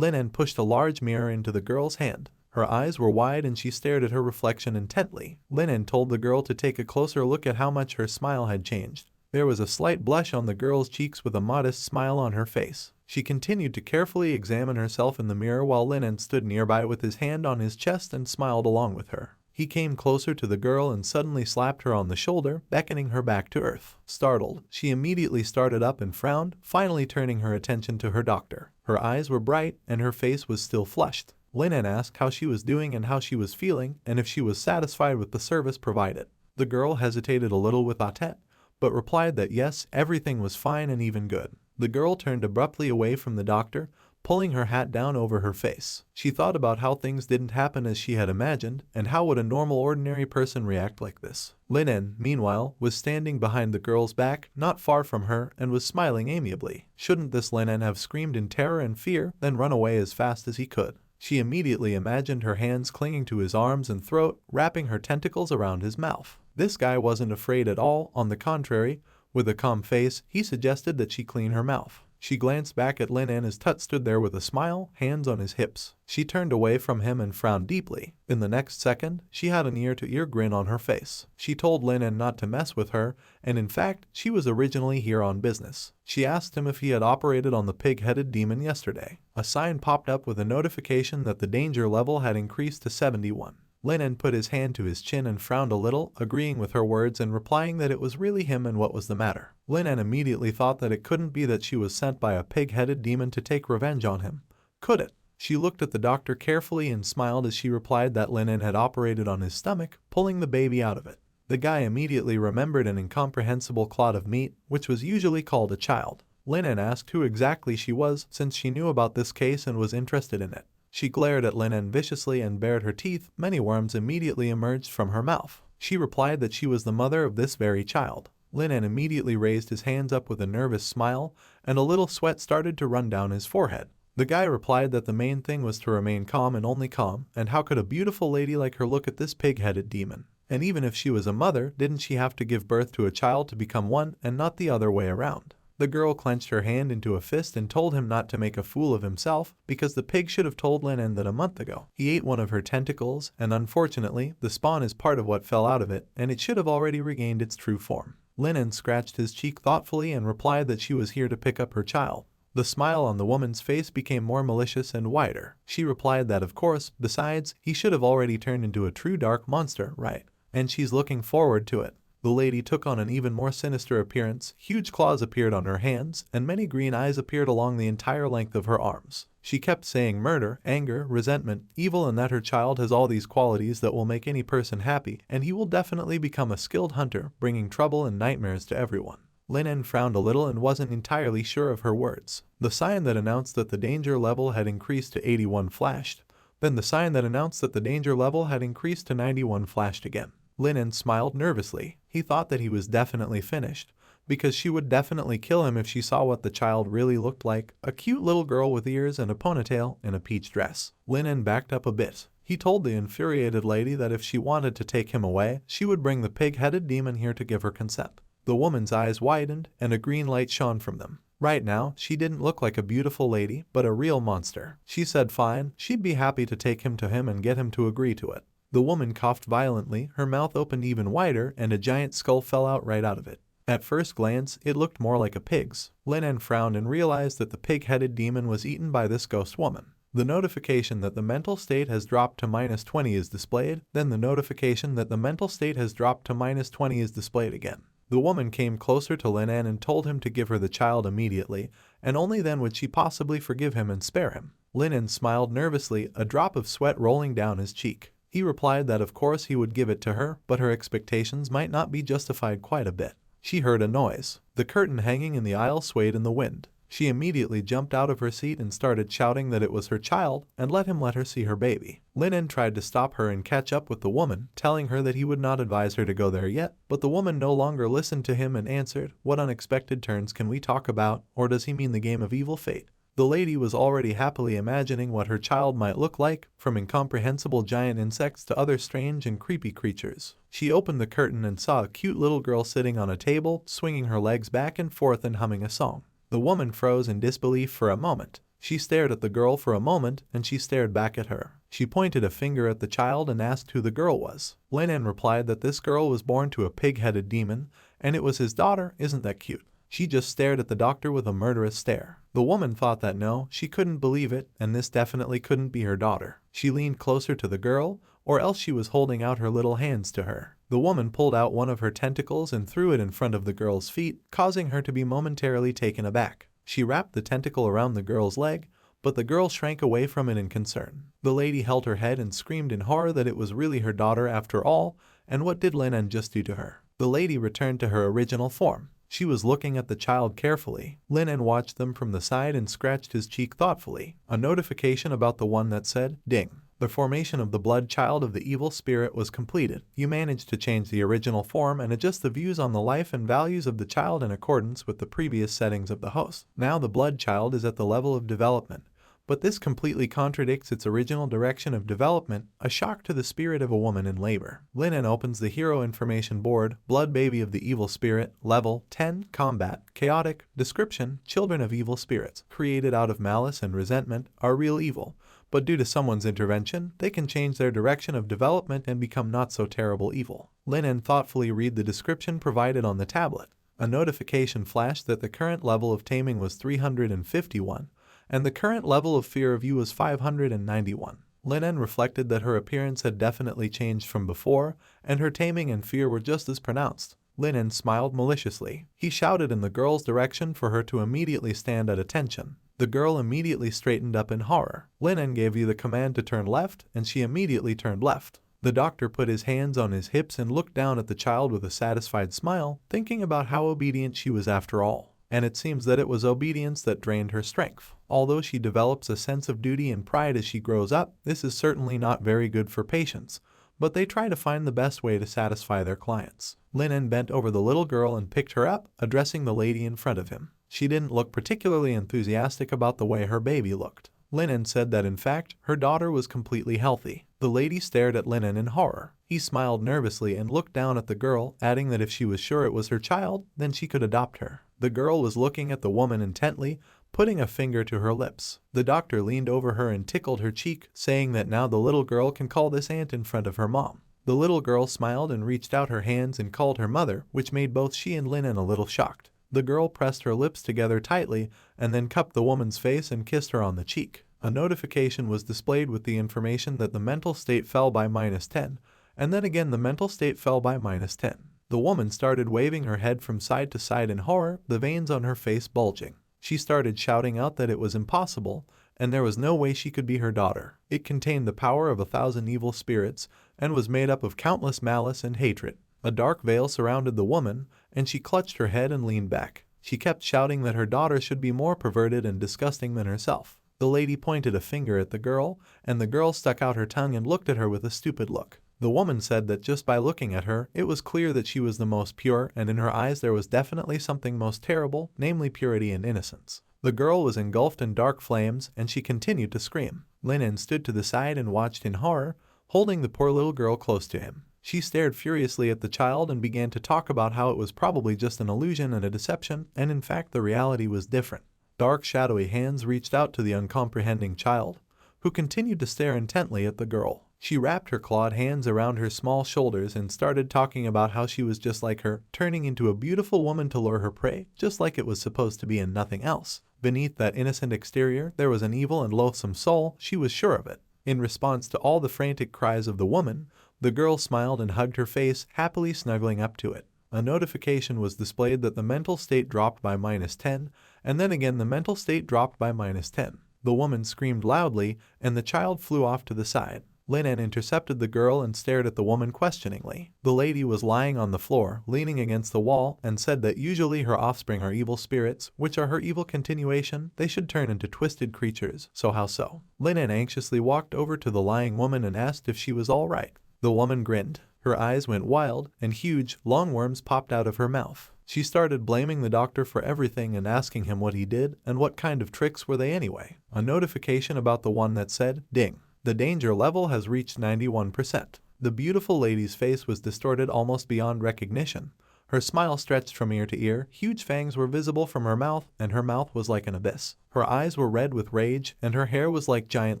Linen pushed a large mirror into the girl's hand. Her eyes were wide and she stared at her reflection intently. Linen told the girl to take a closer look at how much her smile had changed. There was a slight blush on the girl's cheeks with a modest smile on her face. She continued to carefully examine herself in the mirror while Linen stood nearby with his hand on his chest and smiled along with her. He came closer to the girl and suddenly slapped her on the shoulder, beckoning her back to earth. Startled, she immediately started up and frowned, finally turning her attention to her doctor. Her eyes were bright and her face was still flushed. Linen asked how she was doing and how she was feeling and if she was satisfied with the service provided. The girl hesitated a little with Atet, but replied that yes, everything was fine and even good. The girl turned abruptly away from the doctor, pulling her hat down over her face. She thought about how things didn't happen as she had imagined, and how would a normal ordinary person react like this. Linen, meanwhile, was standing behind the girl's back, not far from her, and was smiling amiably. Shouldn't this Linen have screamed in terror and fear, then run away as fast as he could? She immediately imagined her hands clinging to his arms and throat, wrapping her tentacles around his mouth. This guy wasn't afraid at all, on the contrary. With a calm face, he suggested that she clean her mouth. She glanced back at Linen as Tut stood there with a smile, hands on his hips. She turned away from him and frowned deeply. In the next second, she had an ear-to-ear grin on her face. She told Linen not to mess with her, and in fact, she was originally here on business. She asked him if he had operated on the pig-headed demon yesterday. A sign popped up with a notification that the danger level had increased to 71. Linen put his hand to his chin and frowned a little, agreeing with her words and replying that it was really him and what was the matter. Linen immediately thought that it couldn't be that she was sent by a pig-headed demon to take revenge on him. Could it? She looked at the doctor carefully and smiled as she replied that Linen had operated on his stomach, pulling the baby out of it. The guy immediately remembered an incomprehensible clot of meat, which was usually called a child. Linen asked who exactly she was since she knew about this case and was interested in it. She glared at Linen viciously and bared her teeth. Many worms immediately emerged from her mouth. She replied that she was the mother of this very child. Linen immediately raised his hands up with a nervous smile, and a little sweat started to run down his forehead. The guy replied that the main thing was to remain calm and only calm, and how could a beautiful lady like her look at this pig-headed demon? And even if she was a mother, didn't she have to give birth to a child to become one and not the other way around? The girl clenched her hand into a fist and told him not to make a fool of himself because the pig should have told Linen that a month ago. He ate one of her tentacles and unfortunately, the spawn is part of what fell out of it and it should have already regained its true form. Linen scratched his cheek thoughtfully and replied that she was here to pick up her child. The smile on the woman's face became more malicious and wider. She replied that of course, besides, he should have already turned into a true dark monster, right? And she's looking forward to it. The lady took on an even more sinister appearance. Huge claws appeared on her hands, and many green eyes appeared along the entire length of her arms. She kept saying murder, anger, resentment, evil, and that her child has all these qualities that will make any person happy, and he will definitely become a skilled hunter, bringing trouble and nightmares to everyone. Linen frowned a little and wasn't entirely sure of her words. The sign that announced that the danger level had increased to 81 flashed. Then the sign that announced that the danger level had increased to 91 flashed again. Linen smiled nervously. He thought that he was definitely finished, because she would definitely kill him if she saw what the child really looked like, a cute little girl with ears and a ponytail in a peach dress. Linen backed up a bit. He told the infuriated lady that if she wanted to take him away, she would bring the pig-headed demon here to give her consent. The woman's eyes widened, and a green light shone from them. Right now, she didn't look like a beautiful lady, but a real monster. She said fine, she'd be happy to take him to him and get him to agree to it. The woman coughed violently, her mouth opened even wider, and a giant skull fell out right out of it. At first glance, it looked more like a pig's. Linen frowned and realized that the pig-headed demon was eaten by this ghost woman. The notification that the mental state has dropped to -20 is displayed, then the notification that the mental state has dropped to -20 is displayed again. The woman came closer to Linen and told him to give her the child immediately, and only then would she possibly forgive him and spare him. Linen smiled nervously, a drop of sweat rolling down his cheek. He replied that of course he would give it to her, but her expectations might not be justified quite a bit. She heard a noise. The curtain hanging in the aisle swayed in the wind. She immediately jumped out of her seat and started shouting that it was her child and let her see her baby. Linen tried to stop her and catch up with the woman, telling her that he would not advise her to go there yet, but the woman no longer listened to him and answered, "What unexpected turns can we talk about, or does he mean the game of evil fate?" The lady was already happily imagining what her child might look like, from incomprehensible giant insects to other strange and creepy creatures. She opened the curtain and saw a cute little girl sitting on a table, swinging her legs back and forth and humming a song. The woman froze in disbelief for a moment. She stared at the girl for a moment and she stared back at her. She pointed a finger at the child and asked who the girl was. Lin replied that this girl was born to a pig-headed demon and it was his daughter. Isn't that cute? She just stared at the doctor with a murderous stare. The woman thought that no, she couldn't believe it, and this definitely couldn't be her daughter. She leaned closer to the girl, or else she was holding out her little hands to her. The woman pulled out one of her tentacles and threw it in front of the girl's feet, causing her to be momentarily taken aback. She wrapped the tentacle around the girl's leg, but the girl shrank away from it in concern. The lady held her head and screamed in horror that it was really her daughter after all, and what did Lin just do to her? The lady returned to her original form. She was looking at the child carefully. Lin watched them from the side and scratched his cheek thoughtfully. A notification about the one that said, "Ding. The formation of the blood child of the evil spirit was completed. You managed to change the original form and adjust the views on the life and values of the child in accordance with the previous settings of the host. Now the blood child is at the level of development. But this completely contradicts its original direction of development, a shock to the spirit of a woman in labor." Lin opens the hero information board, blood baby of the evil spirit, level 10, combat, chaotic, description, children of evil spirits, created out of malice and resentment, are real evil, but due to someone's intervention, they can change their direction of development and become not so terrible evil. Lin thoughtfully read the description provided on the tablet. A notification flashed that the current level of taming was 351. And the current level of fear of you was 591. Lin reflected that her appearance had definitely changed from before, and her taming and fear were just as pronounced. Lin smiled maliciously. He shouted in the girl's direction for her to immediately stand at attention. The girl immediately straightened up in horror. Lin gave you the command to turn left, and she immediately turned left. The doctor put his hands on his hips and looked down at the child with a satisfied smile, thinking about how obedient she was after all. And it seems that it was obedience that drained her strength. Although she develops a sense of duty and pride as she grows up, this is certainly not very good for patients, but they try to find the best way to satisfy their clients. Lin bent over the little girl and picked her up, addressing the lady in front of him. She didn't look particularly enthusiastic about the way her baby looked. Lin said that in fact, her daughter was completely healthy. The lady stared at Lin in horror. He smiled nervously and looked down at the girl, adding that if she was sure it was her child, then she could adopt her. The girl was looking at the woman intently, putting a finger to her lips. The doctor leaned over her and tickled her cheek, saying that now the little girl can call this aunt in front of her mom. The little girl smiled and reached out her hands and called her mother, which made both she and Lin a little shocked. The girl pressed her lips together tightly and then cupped the woman's face and kissed her on the cheek. A notification was displayed with the information that the mental state fell by -10, and then again the mental state fell by -10. The woman started waving her head from side to side in horror, the veins on her face bulging. She started shouting out that it was impossible, and there was no way she could be her daughter. It contained the power of 1,000 evil spirits, and was made up of countless malice and hatred. A dark veil surrounded the woman, and she clutched her head and leaned back. She kept shouting that her daughter should be more perverted and disgusting than herself. The lady pointed a finger at the girl, and the girl stuck out her tongue and looked at her with a stupid look. The woman said that just by looking at her, it was clear that she was the most pure, and in her eyes there was definitely something most terrible, namely purity and innocence. The girl was engulfed in dark flames, and she continued to scream. Lin stood to the side and watched in horror, holding the poor little girl close to him. She stared furiously at the child and began to talk about how it was probably just an illusion and a deception, and in fact the reality was different. Dark, shadowy hands reached out to the uncomprehending child, who continued to stare intently at the girl. She wrapped her clawed hands around her small shoulders and started talking about how she was just like her, turning into a beautiful woman to lure her prey, just like it was supposed to be and nothing else. Beneath that innocent exterior, there was an evil and loathsome soul, she was sure of it. In response to all the frantic cries of the woman, the girl smiled and hugged her face, happily snuggling up to it. A notification was displayed that the mental state dropped by -10, and then again the mental state dropped by -10. The woman screamed loudly, and the child flew off to the side. Lin intercepted the girl and stared at the woman questioningly. The lady was lying on the floor, leaning against the wall, and said that usually her offspring are evil spirits, which are her evil continuation. They should turn into twisted creatures, so how so? Lin anxiously walked over to the lying woman and asked if she was all right. The woman grinned. Her eyes went wild, and huge, long worms popped out of her mouth. She started blaming the doctor for everything and asking him what he did, and what kind of tricks were they anyway. A notification about the one that said, "Ding. The danger level has reached 91%. The beautiful lady's face was distorted almost beyond recognition. Her smile stretched from ear to ear, huge fangs were visible from her mouth, and her mouth was like an abyss. Her eyes were red with rage, and her hair was like giant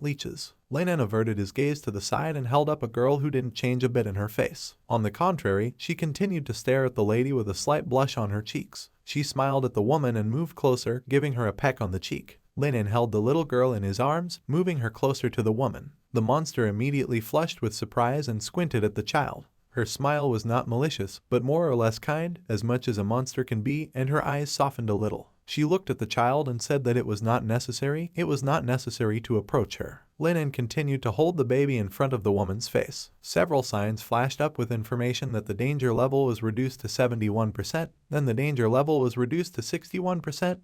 leeches. Linen averted his gaze to the side and held up a girl who didn't change a bit in her face. On the contrary, she continued to stare at the lady with a slight blush on her cheeks. She smiled at the woman and moved closer, giving her a peck on the cheek. Linen held the little girl in his arms, moving her closer to the woman. The monster immediately flushed with surprise and squinted at the child. Her smile was not malicious, but more or less kind, as much as a monster can be, and her eyes softened a little. She looked at the child and said that it was not necessary to approach her. Linen continued to hold the baby in front of the woman's face. Several signs flashed up with information that the danger level was reduced to 71%, then the danger level was reduced to 61%,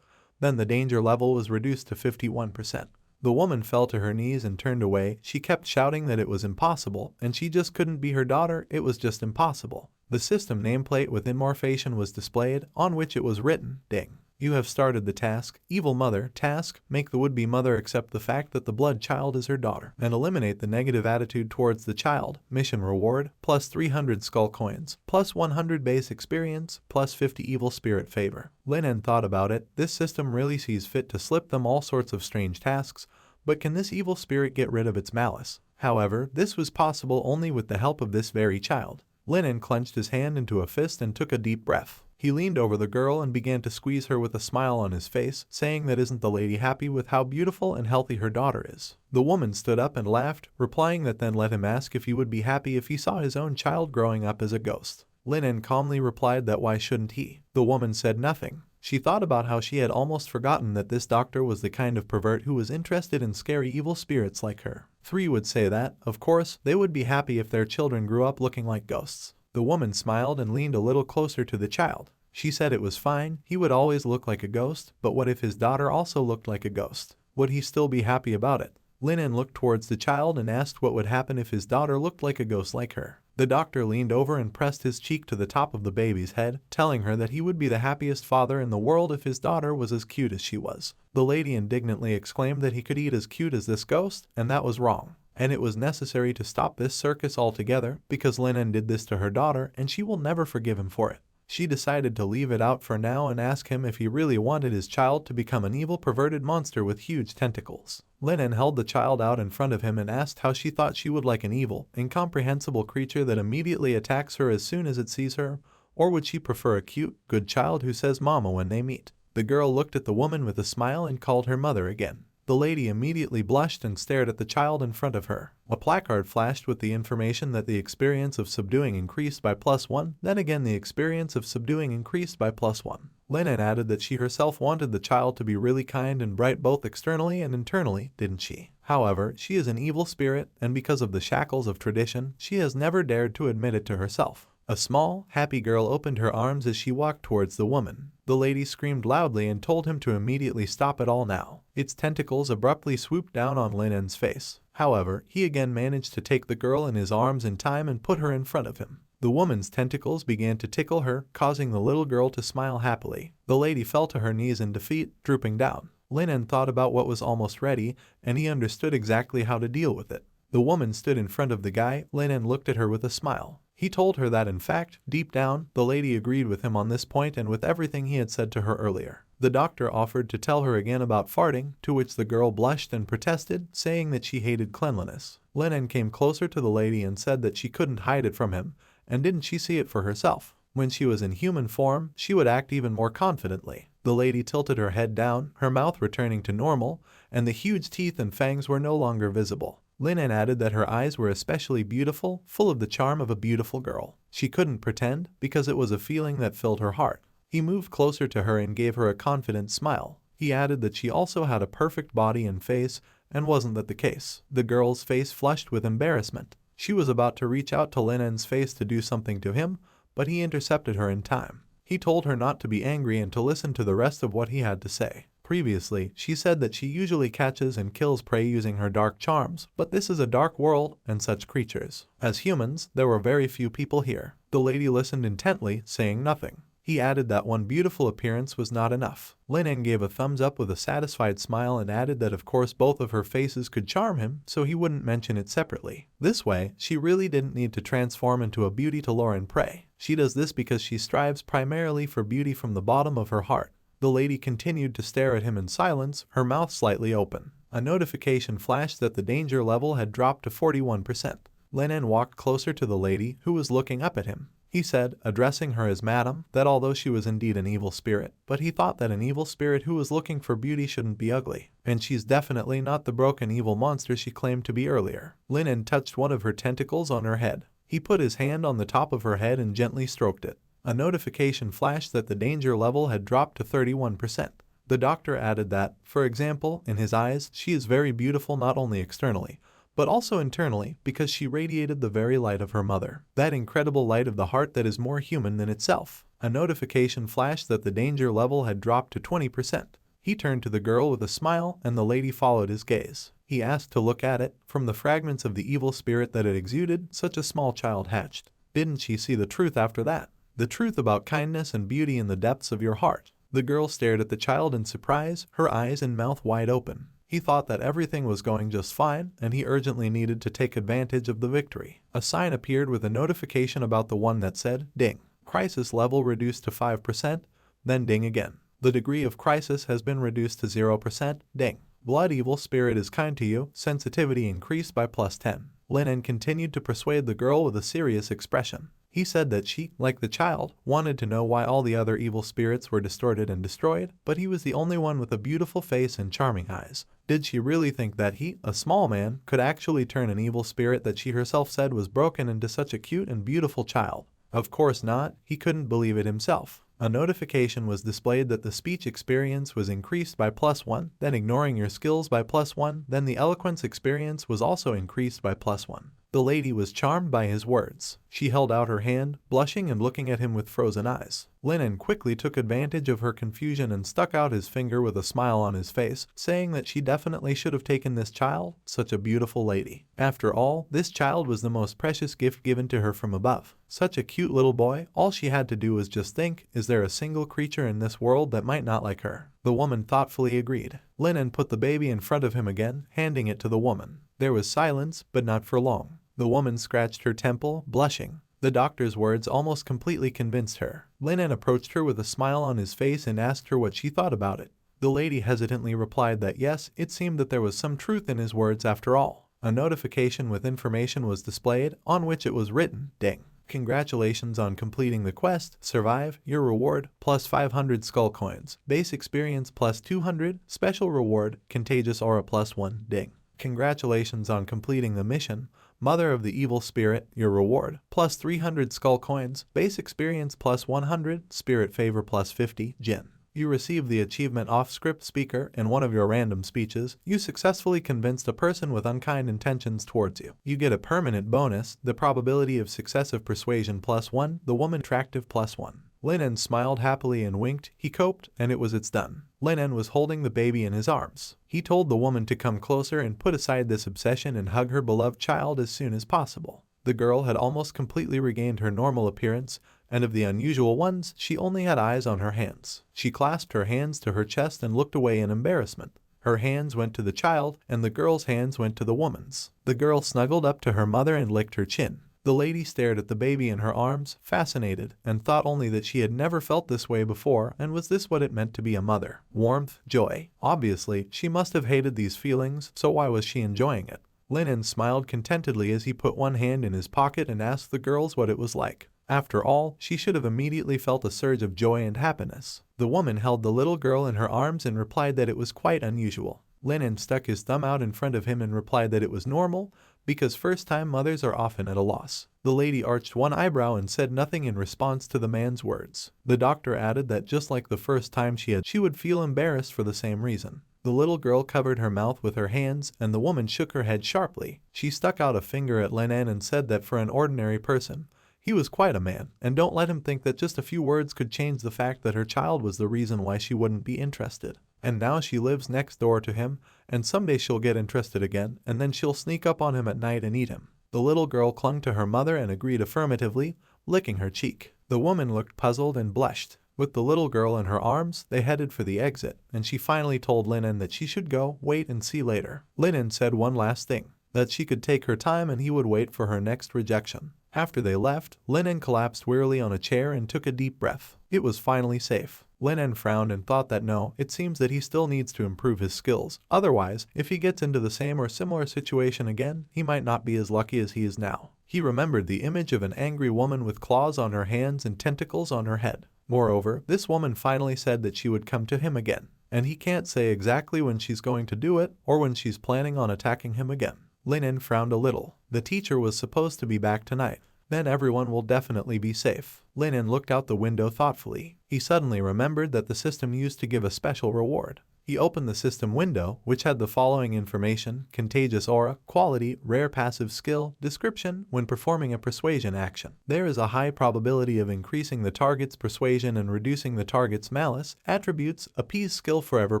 then the danger level was reduced to 51%. The woman fell to her knees and turned away. She kept shouting that it was impossible, and she just couldn't be her daughter, it was just impossible. The system nameplate with Immorphation was displayed, on which it was written, "Ding. You have started the task, Evil Mother, task, make the would-be mother accept the fact that the blood child is her daughter, and eliminate the negative attitude towards the child. Mission reward, plus 300 skull coins, plus 100 base experience, plus 50 evil spirit favor." Linen thought about it. This system really sees fit to slip them all sorts of strange tasks, but can this evil spirit get rid of its malice? However, this was possible only with the help of this very child. Linen clenched his hand into a fist and took a deep breath. He leaned over the girl and began to squeeze her with a smile on his face, saying that isn't the lady happy with how beautiful and healthy her daughter is. The woman stood up and laughed, replying that then let him ask if he would be happy if he saw his own child growing up as a ghost. Linen calmly replied that why shouldn't he? The woman said nothing. She thought about how she had almost forgotten that this doctor was the kind of pervert who was interested in scary evil spirits like her. 3 would say that, of course, they would be happy if their children grew up looking like ghosts. The woman smiled and leaned a little closer to the child. She said it was fine, he would always look like a ghost, but what if his daughter also looked like a ghost? Would he still be happy about it? Linen looked towards the child and asked what would happen if his daughter looked like a ghost like her. The doctor leaned over and pressed his cheek to the top of the baby's head, telling her that he would be the happiest father in the world if his daughter was as cute as she was. The lady indignantly exclaimed that he could eat as cute as this ghost, and that was wrong. And it was necessary to stop this circus altogether, because Linen did this to her daughter and she will never forgive him for it. She decided to leave it out for now and ask him if he really wanted his child to become an evil perverted monster with huge tentacles. Linen held the child out in front of him and asked how she thought she would like an evil, incomprehensible creature that immediately attacks her as soon as it sees her, or would she prefer a cute, good child who says mama when they meet? The girl looked at the woman with a smile and called her mother again. The lady immediately blushed and stared at the child in front of her. A placard flashed with the information that the experience of subduing increased by +1, then again the experience of subduing increased by +1. Linen added that she herself wanted the child to be really kind and bright both externally and internally, didn't she? However, she is an evil spirit, and because of the shackles of tradition, she has never dared to admit it to herself. A small, happy girl opened her arms as she walked towards the woman. The lady screamed loudly and told him to immediately stop it all now. Its tentacles abruptly swooped down on Linen's face. However, he again managed to take the girl in his arms in time and put her in front of him. The woman's tentacles began to tickle her, causing the little girl to smile happily. The lady fell to her knees in defeat, drooping down. Linen thought about what was almost ready, and he understood exactly how to deal with it. The woman stood in front of the guy. Linen looked at her with a smile. He told her that in fact, deep down, the lady agreed with him on this point and with everything he had said to her earlier. The doctor offered to tell her again about farting, to which the girl blushed and protested, saying that she hated cleanliness. Linen came closer to the lady and said that she couldn't hide it from him, and didn't she see it for herself? When she was in human form, she would act even more confidently. The lady tilted her head down, her mouth returning to normal, and the huge teeth and fangs were no longer visible. Linen added that her eyes were especially beautiful, full of the charm of a beautiful girl. She couldn't pretend, because it was a feeling that filled her heart. He moved closer to her and gave her a confident smile. He added that she also had a perfect body and face, and wasn't that the case? The girl's face flushed with embarrassment. She was about to reach out to Linen's face to do something to him, but he intercepted her in time. He told her not to be angry and to listen to the rest of what he had to say. Previously, she said that she usually catches and kills prey using her dark charms, but this is a dark world and such creatures. As humans, there were very few people here. The lady listened intently, saying nothing. He added that one beautiful appearance was not enough. Lin gave a thumbs up with a satisfied smile and added that of course both of her faces could charm him, so he wouldn't mention it separately. This way, she really didn't need to transform into a beauty to lure and prey. She does this because she strives primarily for beauty from the bottom of her heart. The lady continued to stare at him in silence, her mouth slightly open. A notification flashed that the danger level had dropped to 41%. Lin walked closer to the lady, who was looking up at him. He said, addressing her as madam, that although she was indeed an evil spirit, but he thought that an evil spirit who was looking for beauty shouldn't be ugly. And she's definitely not the broken evil monster she claimed to be earlier. Lin touched one of her tentacles on her head. He put his hand on the top of her head and gently stroked it. A notification flashed that the danger level had dropped to 31%. The doctor added that, for example, in his eyes, she is very beautiful not only externally, but also internally, because she radiated the very light of her mother. That incredible light of the heart that is more human than itself. A notification flashed that the danger level had dropped to 20%. He turned to the girl with a smile, and the lady followed his gaze. He asked to look at it. From the fragments of the evil spirit that it exuded, such a small child hatched. Didn't she see the truth after that? The truth about kindness and beauty in the depths of your heart. The girl stared at the child in surprise, her eyes and mouth wide open. He thought that everything was going just fine, and he urgently needed to take advantage of the victory. A sign appeared with a notification about the one that said, ding. Crisis level reduced to 5%, then ding again. The degree of crisis has been reduced to 0%, ding. Blood evil spirit is kind to you, sensitivity increased by +10. Lin continued to persuade the girl with a serious expression. He said that she, like the child, wanted to know why all the other evil spirits were distorted and destroyed, but he was the only one with a beautiful face and charming eyes. Did she really think that he, a small man, could actually turn an evil spirit that she herself said was broken into such a cute and beautiful child? Of course not, he couldn't believe it himself. A notification was displayed that the speech experience was increased by +1, then ignoring your skills by +1, then the eloquence experience was also increased by +1. The lady was charmed by his words. She held out her hand, blushing and looking at him with frozen eyes. Lin quickly took advantage of her confusion and stuck out his finger with a smile on his face, saying that she definitely should have taken this child, such a beautiful lady. After all, this child was the most precious gift given to her from above. Such a cute little boy, all she had to do was just think, is there a single creature in this world that might not like her? The woman thoughtfully agreed. Lin put the baby in front of him again, handing it to the woman. There was silence, but not for long. The woman scratched her temple, blushing. The doctor's words almost completely convinced her. Lin approached her with a smile on his face and asked her what she thought about it. The lady hesitantly replied that yes, it seemed that there was some truth in his words after all. A notification with information was displayed, on which it was written, ding. Congratulations on completing the quest, survive, your reward, +500 skull coins, base experience +200, special reward, contagious aura +1, ding. Congratulations on completing the mission, Mother of the Evil Spirit, your reward, +300 skull coins, base experience +100, spirit favor +50, Jin. You received the achievement off-script speaker in one of your random speeches. You successfully convinced a person with unkind intentions towards you. You get a permanent bonus, the probability of successive persuasion +1, the woman attractive +1. Lin smiled happily and winked. He coped, and it was done. Lin was holding the baby in his arms. He told the woman to come closer and put aside this obsession and hug her beloved child as soon as possible. The girl had almost completely regained her normal appearance, and of the unusual ones, she only had eyes on her hands. She clasped her hands to her chest and looked away in embarrassment. Her hands went to the child, and the girl's hands went to the woman's. The girl snuggled up to her mother and licked her chin. The lady stared at the baby in her arms, fascinated, and thought only that she had never felt this way before, and was this what it meant to be a mother? Warmth, joy. Obviously, she must have hated these feelings, so why was she enjoying it? Lin smiled contentedly as he put one hand in his pocket and asked the girls what it was like. After all, she should have immediately felt a surge of joy and happiness. The woman held the little girl in her arms and replied that it was quite unusual. Lin stuck his thumb out in front of him and replied that it was normal, because first-time mothers are often at a loss. The lady arched one eyebrow and said nothing in response to the man's words. The doctor added that just like the first time she would feel embarrassed for the same reason. The little girl covered her mouth with her hands, and the woman shook her head sharply. She stuck out a finger at Lin and said that for an ordinary person, he was quite a man, and don't let him think that just a few words could change the fact that her child was the reason why she wouldn't be interested. And now she lives next door to him, and someday she'll get interested again, and then she'll sneak up on him at night and eat him. The little girl clung to her mother and agreed affirmatively, licking her cheek. The woman looked puzzled and blushed. With the little girl in her arms, they headed for the exit, and she finally told Linen that she should go, wait and see later. Linen said one last thing, that she could take her time and he would wait for her next rejection. After they left, Linen collapsed wearily on a chair and took a deep breath. It was finally safe. Linen frowned and thought that no, it seems that he still needs to improve his skills. Otherwise, if he gets into the same or similar situation again, he might not be as lucky as he is now. He remembered the image of an angry woman with claws on her hands and tentacles on her head. Moreover, this woman finally said that she would come to him again, and he can't say exactly when she's going to do it or when she's planning on attacking him again. Linen frowned a little. The teacher was supposed to be back tonight. Then everyone will definitely be safe. Linen looked out the window thoughtfully. He suddenly remembered that the system used to give a special reward. He opened the system window, which had the following information: contagious aura, quality, rare passive skill, description. When performing a persuasion action, there is a high probability of increasing the target's persuasion and reducing the target's malice. Attributes: appease skill forever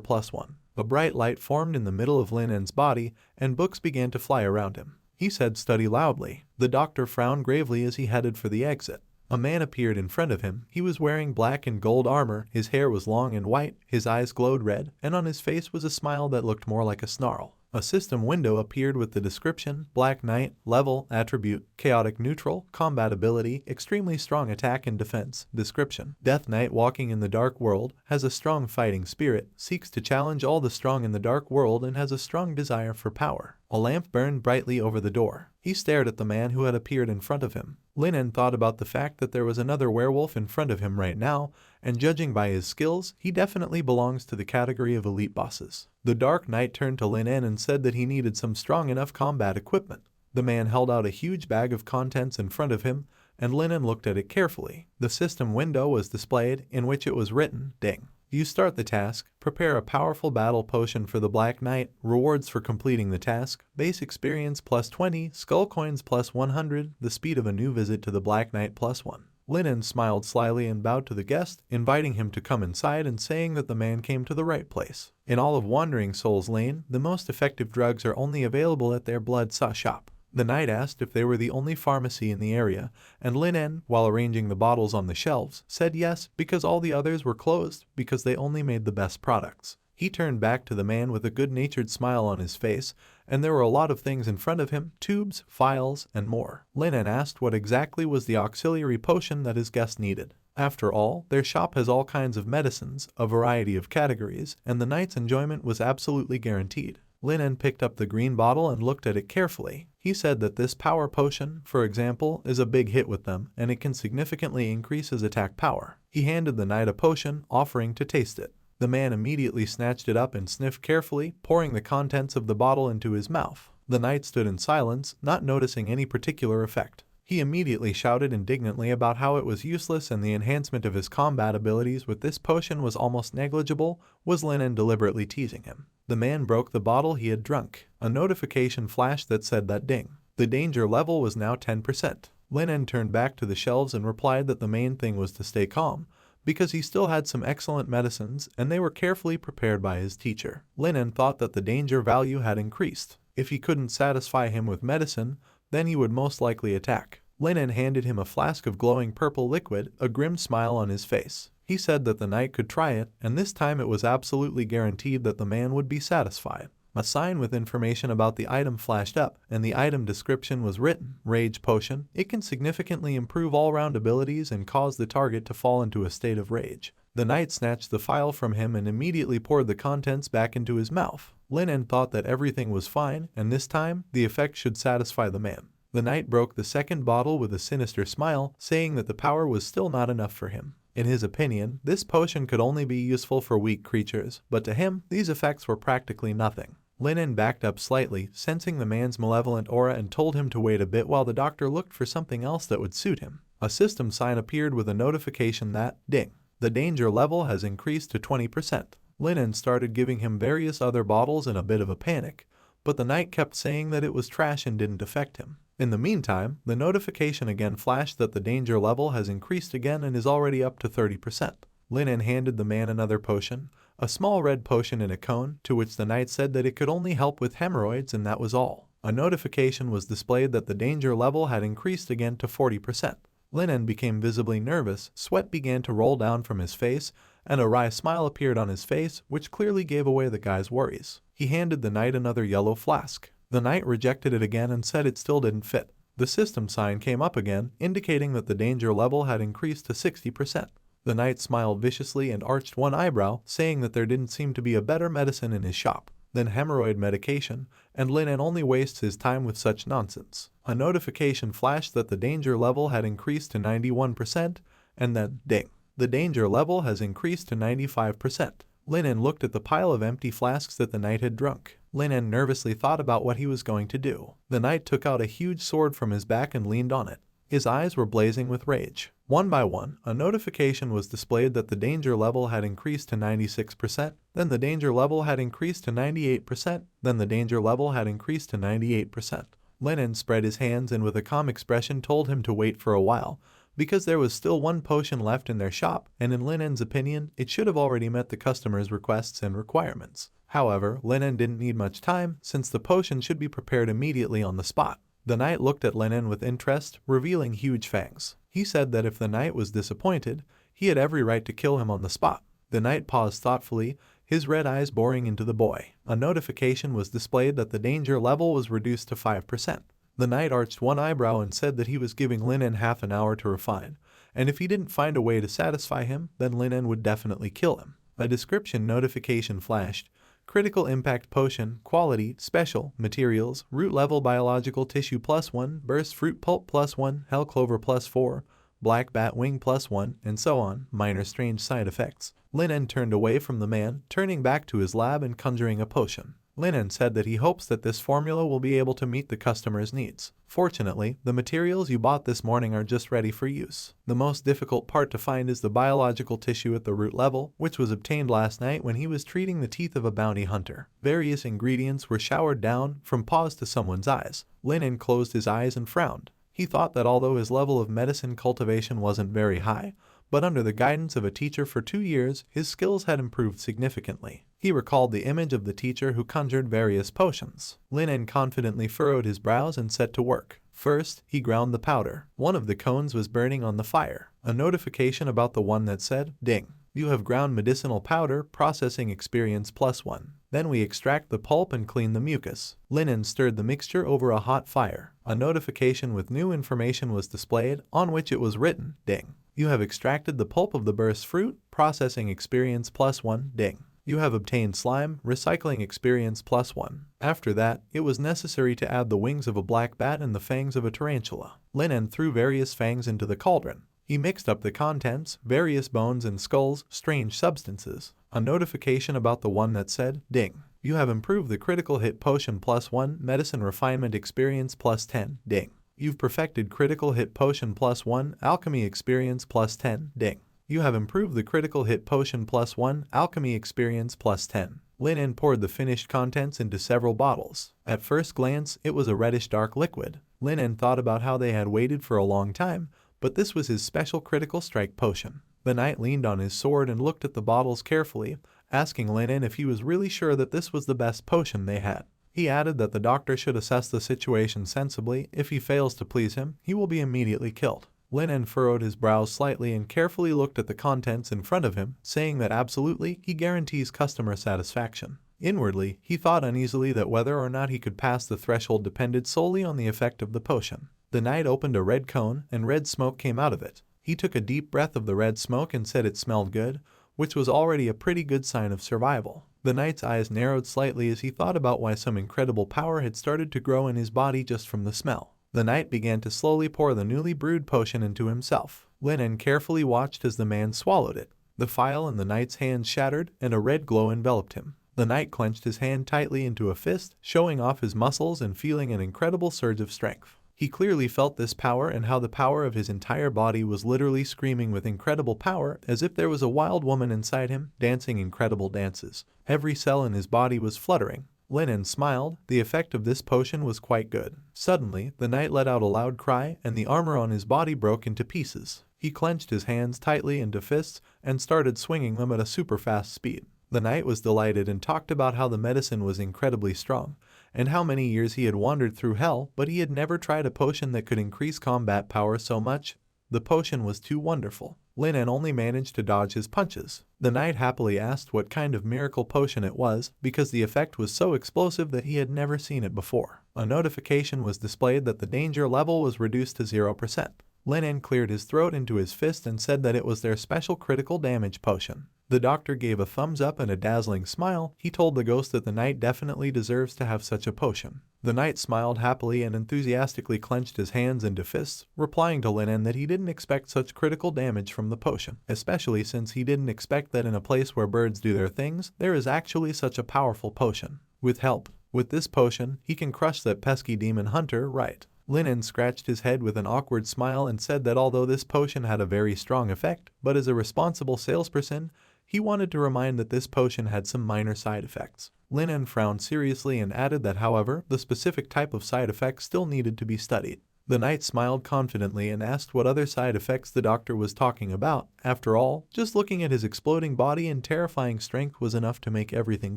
+1. A bright light formed in the middle of Linen's body, and books began to fly around him. He said, "Study loudly." The doctor frowned gravely as he headed for the exit. A man appeared in front of him. He was wearing black and gold armor, his hair was long and white, his eyes glowed red, and on his face was a smile that looked more like a snarl. A system window appeared with the description: Black Knight, level, attribute, chaotic neutral, combat ability, extremely strong attack and defense. Description: Death Knight walking in the dark world, has a strong fighting spirit, seeks to challenge all the strong in the dark world and has a strong desire for power. A lamp burned brightly over the door. He stared at the man who had appeared in front of him. Linen thought about the fact that there was another werewolf in front of him right now, and judging by his skills, he definitely belongs to the category of elite bosses. The Dark Knight turned to Linen and said that he needed some strong enough combat equipment. The man held out a huge bag of contents in front of him, and Linen looked at it carefully. The system window was displayed, in which it was written, "Ding. You start the task. Prepare a powerful battle potion for the Black Knight. Rewards for completing the task: base experience +20, skull coins +100, the speed of a new visit to the Black Knight +1. Linen smiled slyly and bowed to the guest, inviting him to come inside and saying that the man came to the right place. In all of Wandering Souls Lane, the most effective drugs are only available at their blood saw shop. The knight asked if they were the only pharmacy in the area, and Linen, while arranging the bottles on the shelves, said yes, because all the others were closed, because they only made the best products. He turned back to the man with a good-natured smile on his face, and there were a lot of things in front of him: tubes, files, and more. Linen asked what exactly was the auxiliary potion that his guest needed. After all, their shop has all kinds of medicines, a variety of categories, and the knight's enjoyment was absolutely guaranteed. Linen picked up the green bottle and looked at it carefully. He said that this power potion, for example, is a big hit with them, and it can significantly increase his attack power. He handed the knight a potion, offering to taste it. The man immediately snatched it up and sniffed carefully, pouring the contents of the bottle into his mouth. The knight stood in silence, not noticing any particular effect. He immediately shouted indignantly about how it was useless and the enhancement of his combat abilities with this potion was almost negligible. Was Linen deliberately teasing him? The man broke the bottle he had drunk. A notification flashed that said that ding. The danger level was now 10%. Linen turned back to the shelves and replied that the main thing was to stay calm, because he still had some excellent medicines and they were carefully prepared by his teacher. Linen thought that the danger value had increased. If he couldn't satisfy him with medicine, then he would most likely attack. Linen handed him a flask of glowing purple liquid, a grim smile on his face. He said that the knight could try it, and this time it was absolutely guaranteed that the man would be satisfied. A sign with information about the item flashed up, and the item description was written: Rage Potion. It can significantly improve all-round abilities and cause the target to fall into a state of rage. The knight snatched the phial from him and immediately poured the contents back into his mouth. Linen thought that everything was fine, and this time, the effect should satisfy the man. The knight broke the second bottle with a sinister smile, saying that the power was still not enough for him. In his opinion, this potion could only be useful for weak creatures, but to him, these effects were practically nothing. Linen backed up slightly, sensing the man's malevolent aura, and told him to wait a bit while the doctor looked for something else that would suit him. A system sign appeared with a notification that, ding, the danger level has increased to 20%. Linen started giving him various other bottles in a bit of a panic, but the knight kept saying that it was trash and didn't affect him. In the meantime, the notification again flashed that the danger level has increased again and is already up to 30%. Linen handed the man another potion, a small red potion in a cone, to which the knight said that it could only help with hemorrhoids and that was all. A notification was displayed that the danger level had increased again to 40%. Linen became visibly nervous, sweat began to roll down from his face, and a wry smile appeared on his face, which clearly gave away the guy's worries. He handed the knight another yellow flask. The knight rejected it again and said it still didn't fit. The system sign came up again, indicating that the danger level had increased to 60%. The knight smiled viciously and arched one eyebrow, saying that there didn't seem to be a better medicine in his shop than hemorrhoid medication, and Linen only wastes his time with such nonsense. A notification flashed that the danger level had increased to 91%, and then, ding, the danger level has increased to 95%. Linen looked at the pile of empty flasks that the knight had drunk. Linen nervously thought about what he was going to do. The knight took out a huge sword from his back and leaned on it. His eyes were blazing with rage. One by one, a notification was displayed that the danger level had increased to 96%, then the danger level had increased to 98%, then the danger level had increased to 98%. Linen spread his hands and with a calm expression told him to wait for a while, because there was still one potion left in their shop, and in Linen's opinion, it should have already met the customer's requests and requirements. However, Linen didn't need much time, since the potion should be prepared immediately on the spot. The knight looked at Linen with interest, revealing huge fangs. He said that if the knight was disappointed, he had every right to kill him on the spot. The knight paused thoughtfully, his red eyes boring into the boy. A notification was displayed that the danger level was reduced to 5%. The knight arched one eyebrow and said that he was giving Linen half an hour to refine, and if he didn't find a way to satisfy him, then Linen would definitely kill him. A description notification flashed. Critical impact potion, quality, special, materials, root level biological tissue +1, burst fruit pulp +1, hell clover +4, black bat wing +1, and so on, minor strange side effects. Linen turned away from the man, turning back to his lab and conjuring a potion. Linen said that he hopes that this formula will be able to meet the customer's needs. Fortunately, the materials you bought this morning are just ready for use. The most difficult part to find is the biological tissue at the root level, which was obtained last night when he was treating the teeth of a bounty hunter. Various ingredients were showered down from paws to someone's eyes. Linen closed his eyes and frowned. He thought that although his level of medicine cultivation wasn't very high, but under the guidance of a teacher for 2 years, his skills had improved significantly. He recalled the image of the teacher who conjured various potions. Linen confidently furrowed his brows and set to work. First, he ground the powder. One of the cones was burning on the fire. A notification about the one that said, "Ding. You have ground medicinal powder, processing experience +1. Then we extract the pulp and clean the mucus." Linen stirred the mixture over a hot fire. A notification with new information was displayed, on which it was written, "Ding. You have extracted the pulp of the burst fruit, processing experience +1, ding. You have obtained slime, recycling experience +1. After that, it was necessary to add the wings of a black bat and the fangs of a tarantula. Linen threw various fangs into the cauldron. He mixed up the contents, various bones and skulls, strange substances. A notification about the one that said, "Ding. You have improved the critical hit potion +1, medicine refinement experience +10, ding. You've perfected critical hit potion +1, alchemy experience +10, ding. You have improved the critical hit potion +1, alchemy experience +10. Linen poured the finished contents into several bottles. At first glance, it was a reddish dark liquid. Linen thought about how they had waited for a long time, but this was his special critical strike potion. The knight leaned on his sword and looked at the bottles carefully, asking Linen if he was really sure that this was the best potion they had. He added that the doctor should assess the situation sensibly. If he fails to please him, he will be immediately killed. Linen furrowed his brows slightly and carefully looked at the contents in front of him, saying that absolutely, he guarantees customer satisfaction. Inwardly, he thought uneasily that whether or not he could pass the threshold depended solely on the effect of the potion. The knight opened a red cone, and red smoke came out of it. He took a deep breath of the red smoke and said it smelled good, which was already a pretty good sign of survival. The knight's eyes narrowed slightly as he thought about why some incredible power had started to grow in his body just from the smell. The knight began to slowly pour the newly brewed potion into himself. Linen carefully watched as the man swallowed it. The phial in the knight's hand shattered, and a red glow enveloped him. The knight clenched his hand tightly into a fist, showing off his muscles and feeling an incredible surge of strength. He clearly felt this power and how the power of his entire body was literally screaming with incredible power, as if there was a wild woman inside him, dancing incredible dances. Every cell in his body was fluttering. Linen smiled. The effect of this potion was quite good. Suddenly, the knight let out a loud cry, and the armor on his body broke into pieces. He clenched his hands tightly into fists and started swinging them at a super fast speed. The knight was delighted and talked about how the medicine was incredibly strong, and how many years he had wandered through hell, but he had never tried a potion that could increase combat power so much. The potion was too wonderful. Linen only managed to dodge his punches. The knight happily asked what kind of miracle potion it was because the effect was so explosive that he had never seen it before. A notification was displayed that the danger level was reduced to 0%. Linen cleared his throat into his fist and said that it was their special critical damage potion. The doctor gave a thumbs up and a dazzling smile. He told the ghost that the knight definitely deserves to have such a potion. The knight smiled happily and enthusiastically clenched his hands into fists, replying to Linen that he didn't expect such critical damage from the potion, especially since he didn't expect that in a place where birds do their things, there is actually such a powerful potion. With this potion, he can crush that pesky demon hunter, right? Linen scratched his head with an awkward smile and said that although this potion had a very strong effect, but as a responsible salesperson, he wanted to remind that this potion had some minor side effects. Linen frowned seriously and added that however, the specific type of side effects still needed to be studied. The knight smiled confidently and asked what other side effects the doctor was talking about. After all, just looking at his exploding body and terrifying strength was enough to make everything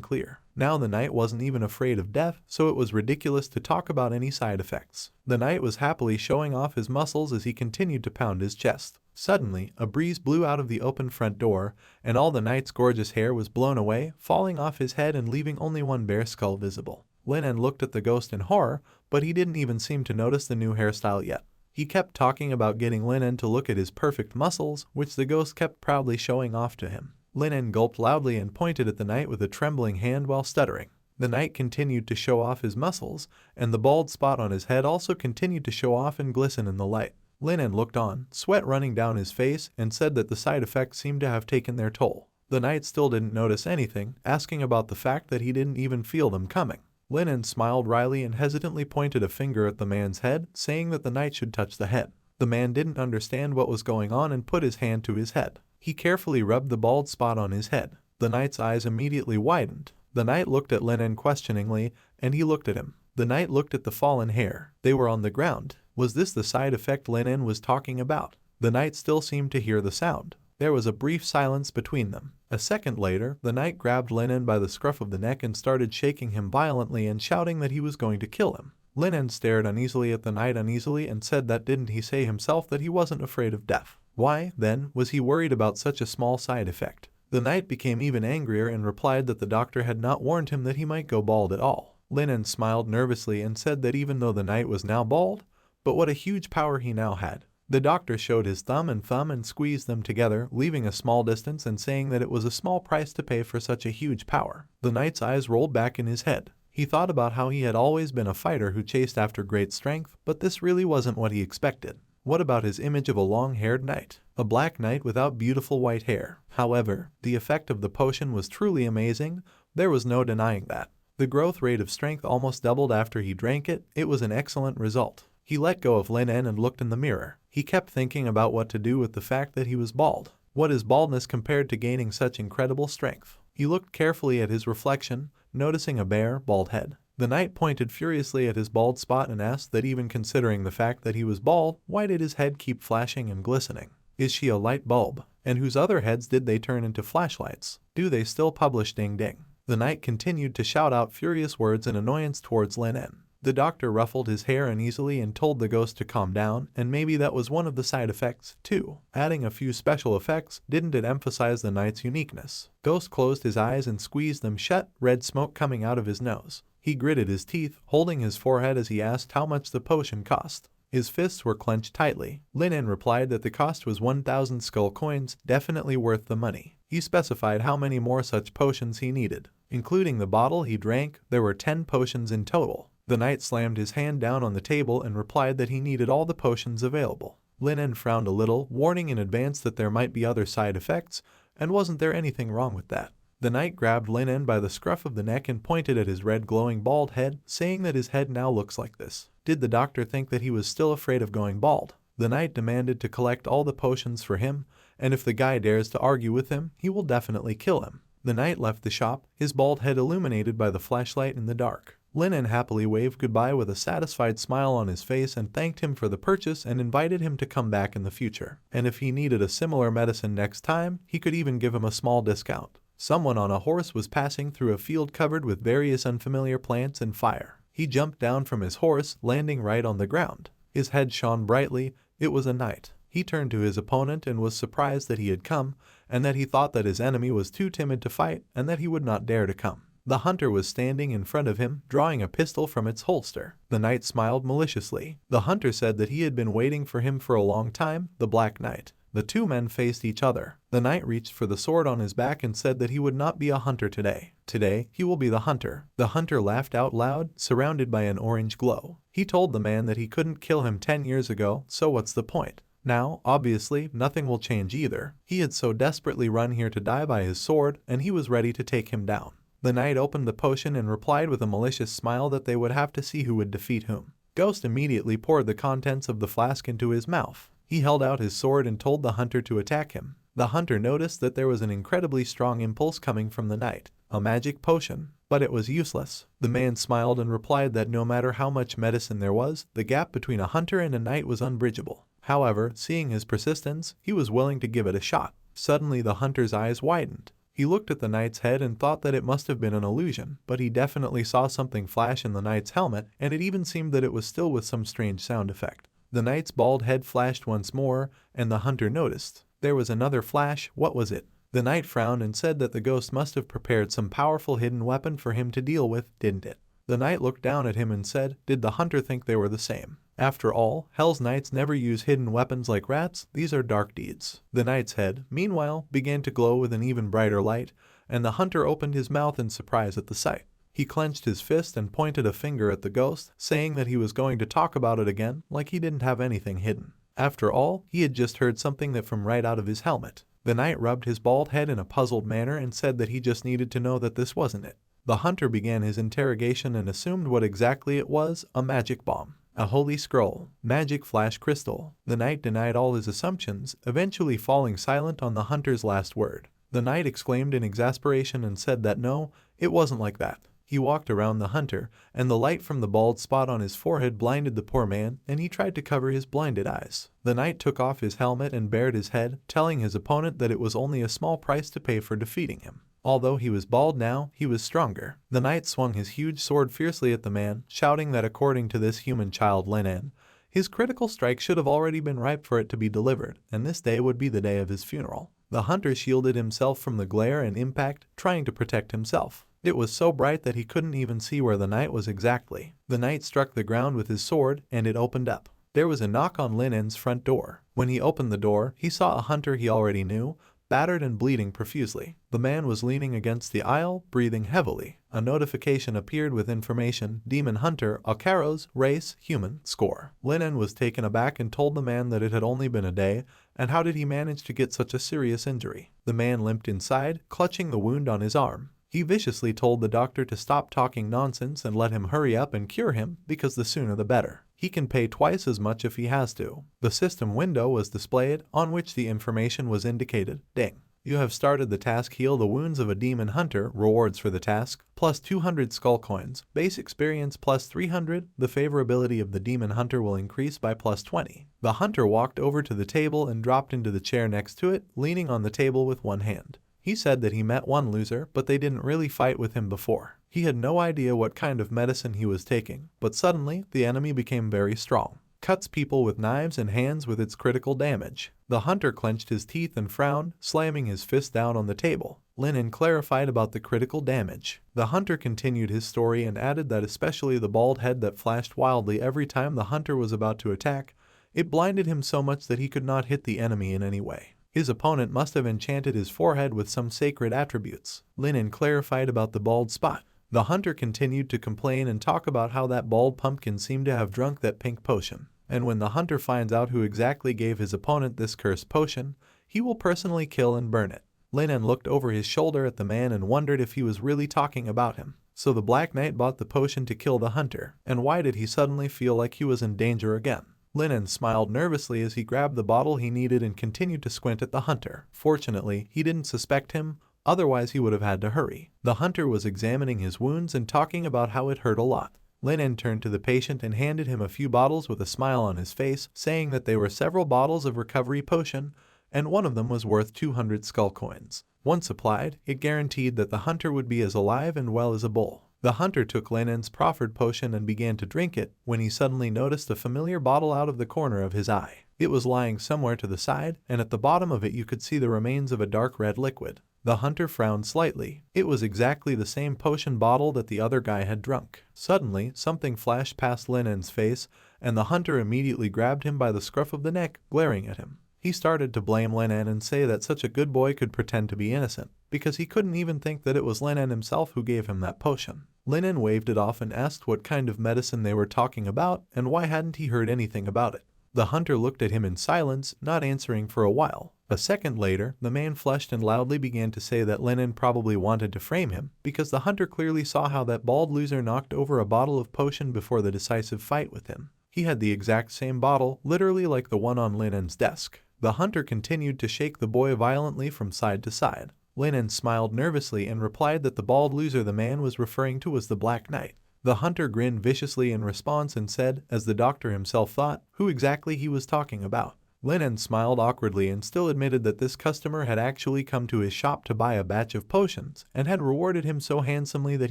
clear. Now the knight wasn't even afraid of death, so it was ridiculous to talk about any side effects. The knight was happily showing off his muscles as he continued to pound his chest. Suddenly, a breeze blew out of the open front door, and all the knight's gorgeous hair was blown away, falling off his head and leaving only one bare skull visible. Linen looked at the ghost in horror, but he didn't even seem to notice the new hairstyle yet. He kept talking about getting Linen to look at his perfect muscles, which the ghost kept proudly showing off to him. Linen gulped loudly and pointed at the knight with a trembling hand while stuttering. The knight continued to show off his muscles, and the bald spot on his head also continued to show off and glisten in the light. Linen looked on, sweat running down his face, and said that the side effects seemed to have taken their toll. The knight still didn't notice anything, asking about the fact that he didn't even feel them coming. Linen smiled wryly and hesitantly pointed a finger at the man's head, saying that the knight should touch the head. The man didn't understand what was going on and put his hand to his head. He carefully rubbed the bald spot on his head. The knight's eyes immediately widened. The knight looked at Linen questioningly, and he looked at him. The knight looked at the fallen hair. They were on the ground. Was this the side effect Linen was talking about? The knight still seemed to hear the sound. There was a brief silence between them. A second later, the knight grabbed Linen by the scruff of the neck and started shaking him violently and shouting that he was going to kill him. Linen stared uneasily at the knight and said that didn't he say himself that he wasn't afraid of death? Why, then, was he worried about such a small side effect? The knight became even angrier and replied that the doctor had not warned him that he might go bald at all. Linen smiled nervously and said that even though the knight was now bald, but what a huge power he now had. The doctor showed his thumb and squeezed them together, leaving a small distance and saying that it was a small price to pay for such a huge power. The knight's eyes rolled back in his head. He thought about how he had always been a fighter who chased after great strength, but this really wasn't what he expected. What about his image of a long-haired knight? A black knight without beautiful white hair. However, the effect of the potion was truly amazing. There was no denying that. The growth rate of strength almost doubled after he drank it. It was an excellent result. He let go of Linen and looked in the mirror. He kept thinking about what to do with the fact that he was bald. What is baldness compared to gaining such incredible strength? He looked carefully at his reflection, noticing a bare, bald head. The knight pointed furiously at his bald spot and asked that even considering the fact that he was bald, why did his head keep flashing and glistening? Is she a light bulb? And whose other heads did they turn into flashlights? Do they still publish ding ding? The knight continued to shout out furious words in annoyance towards Linen. The doctor ruffled his hair uneasily and told the ghost to calm down, and maybe that was one of the side effects, too. Adding a few special effects, didn't it emphasize the knight's uniqueness? Ghost closed his eyes and squeezed them shut, red smoke coming out of his nose. He gritted his teeth, holding his forehead as he asked how much the potion cost. His fists were clenched tightly. Linen replied that the cost was 1,000 skull coins, definitely worth the money. He specified how many more such potions he needed. Including the bottle he drank, there were 10 potions in total. The knight slammed his hand down on the table and replied that he needed all the potions available. Linen frowned a little, warning in advance that there might be other side effects, and wasn't there anything wrong with that. The knight grabbed Linen by the scruff of the neck and pointed at his red glowing bald head, saying that his head now looks like this. Did the doctor think that he was still afraid of going bald? The knight demanded to collect all the potions for him, and if the guy dares to argue with him, he will definitely kill him. The knight left the shop, his bald head illuminated by the flashlight in the dark. Linen happily waved goodbye with a satisfied smile on his face and thanked him for the purchase and invited him to come back in the future. And if he needed a similar medicine next time, he could even give him a small discount. Someone on a horse was passing through a field covered with various unfamiliar plants and fire. He jumped down from his horse, landing right on the ground. His head shone brightly. It was a knight. He turned to his opponent and was surprised that he had come, and that he thought that his enemy was too timid to fight and that he would not dare to come. The hunter was standing in front of him, drawing a pistol from its holster. The knight smiled maliciously. The hunter said that he had been waiting for him for a long time, the Black Knight. The two men faced each other. The knight reached for the sword on his back and said that he would not be a hunter today. Today, he will be the hunter. The hunter laughed out loud, surrounded by an orange glow. He told the man that he couldn't kill him 10 years ago, so what's the point? Now, obviously, nothing will change either. He had so desperately run here to die by his sword, and he was ready to take him down. The knight opened the potion and replied with a malicious smile that they would have to see who would defeat whom. Ghost immediately poured the contents of the flask into his mouth. He held out his sword and told the hunter to attack him. The hunter noticed that there was an incredibly strong impulse coming from the knight, a magic potion, but it was useless. The man smiled and replied that no matter how much medicine there was, the gap between a hunter and a knight was unbridgeable. However, seeing his persistence, he was willing to give it a shot. Suddenly the hunter's eyes widened. He looked at the knight's head and thought that it must have been an illusion, but he definitely saw something flash in the knight's helmet, and it even seemed that it was still with some strange sound effect. The knight's bald head flashed once more, and the hunter noticed. There was another flash. What was it? The knight frowned and said that the ghost must have prepared some powerful hidden weapon for him to deal with, didn't it? The knight looked down at him and said, did the hunter think they were the same? After all, Hell's Knights never use hidden weapons like rats, these are dark deeds. The knight's head, meanwhile, began to glow with an even brighter light, and the hunter opened his mouth in surprise at the sight. He clenched his fist and pointed a finger at the ghost, saying that he was going to talk about it again, like he didn't have anything hidden. After all, he had just heard something that from right out of his helmet. The knight rubbed his bald head in a puzzled manner and said that he just needed to know that this wasn't it. The hunter began his interrogation and assumed what exactly it was, a magic bomb. A holy scroll, magic flash crystal. The knight denied all his assumptions, eventually falling silent on the hunter's last word. The knight exclaimed in exasperation and said that no, it wasn't like that. He walked around the hunter, and the light from the bald spot on his forehead blinded the poor man, and he tried to cover his blinded eyes. The knight took off his helmet and bared his head, telling his opponent that it was only a small price to pay for defeating him. Although he was bald now, he was stronger. The knight swung his huge sword fiercely at the man, shouting that according to this human child Linan, his critical strike should have already been ripe for it to be delivered, and this day would be the day of his funeral. The hunter shielded himself from the glare and impact, trying to protect himself. It was so bright that he couldn't even see where the knight was exactly. The knight struck the ground with his sword, and it opened up. There was a knock on Linen's front door. When he opened the door, he saw a hunter he already knew, battered and bleeding profusely. The man was leaning against the aisle, breathing heavily. A notification appeared with information, Demon Hunter, Alcaros, race, human, score. Linen was taken aback and told the man that it had only been a day, and how did he manage to get such a serious injury? The man limped inside, clutching the wound on his arm. He viciously told the doctor to stop talking nonsense and let him hurry up and cure him, because the sooner the better. He can pay twice as much if he has to. The system window was displayed, on which the information was indicated. Ding. You have started the task Heal the Wounds of a Demon Hunter. Rewards for the task, plus 200 skull coins. Base experience plus 300. The favorability of the Demon Hunter will increase by plus 20. The hunter walked over to the table and dropped into the chair next to it, leaning on the table with one hand. He said that he met one loser, but they didn't really fight with him before. He had no idea what kind of medicine he was taking, but suddenly, the enemy became very strong. Cuts people with knives and hands with its critical damage. The hunter clenched his teeth and frowned, slamming his fist down on the table. Linen clarified about the critical damage. The hunter continued his story and added that especially the bald head that flashed wildly every time the hunter was about to attack, it blinded him so much that he could not hit the enemy in any way. His opponent must have enchanted his forehead with some sacred attributes. Linen clarified about the bald spot. The hunter continued to complain and talk about how that bald pumpkin seemed to have drunk that pink potion. And when the hunter finds out who exactly gave his opponent this cursed potion, he will personally kill and burn it. Linen looked over his shoulder at the man and wondered if he was really talking about him. So the Black Knight bought the potion to kill the hunter, and why did he suddenly feel like he was in danger again? Linen smiled nervously as he grabbed the bottle he needed and continued to squint at the hunter. Fortunately, he didn't suspect him, otherwise he would have had to hurry. The hunter was examining his wounds and talking about how it hurt a lot. Linen turned to the patient and handed him a few bottles with a smile on his face, saying that they were several bottles of recovery potion, and one of them was worth 200 skull coins. Once applied, it guaranteed that the hunter would be as alive and well as a bull. The hunter took Linen's proffered potion and began to drink it, when he suddenly noticed a familiar bottle out of the corner of his eye. It was lying somewhere to the side, and at the bottom of it you could see the remains of a dark red liquid. The hunter frowned slightly. It was exactly the same potion bottle that the other guy had drunk. Suddenly, something flashed past Linen's face, and the hunter immediately grabbed him by the scruff of the neck, glaring at him. He started to blame Linen and say that such a good boy could pretend to be innocent, because he couldn't even think that it was Linen himself who gave him that potion. Linen waved it off and asked what kind of medicine they were talking about and why hadn't he heard anything about it. The hunter looked at him in silence, not answering for a while. A second later, the man flushed and loudly began to say that Linen probably wanted to frame him, because the hunter clearly saw how that bald loser knocked over a bottle of potion before the decisive fight with him. He had the exact same bottle, literally like the one on Linen's desk. The hunter continued to shake the boy violently from side to side. Linen smiled nervously and replied that the bald loser the man was referring to was the Black Knight. The hunter grinned viciously in response and said, as the doctor himself thought, who exactly he was talking about. Linen smiled awkwardly and still admitted that this customer had actually come to his shop to buy a batch of potions, and had rewarded him so handsomely that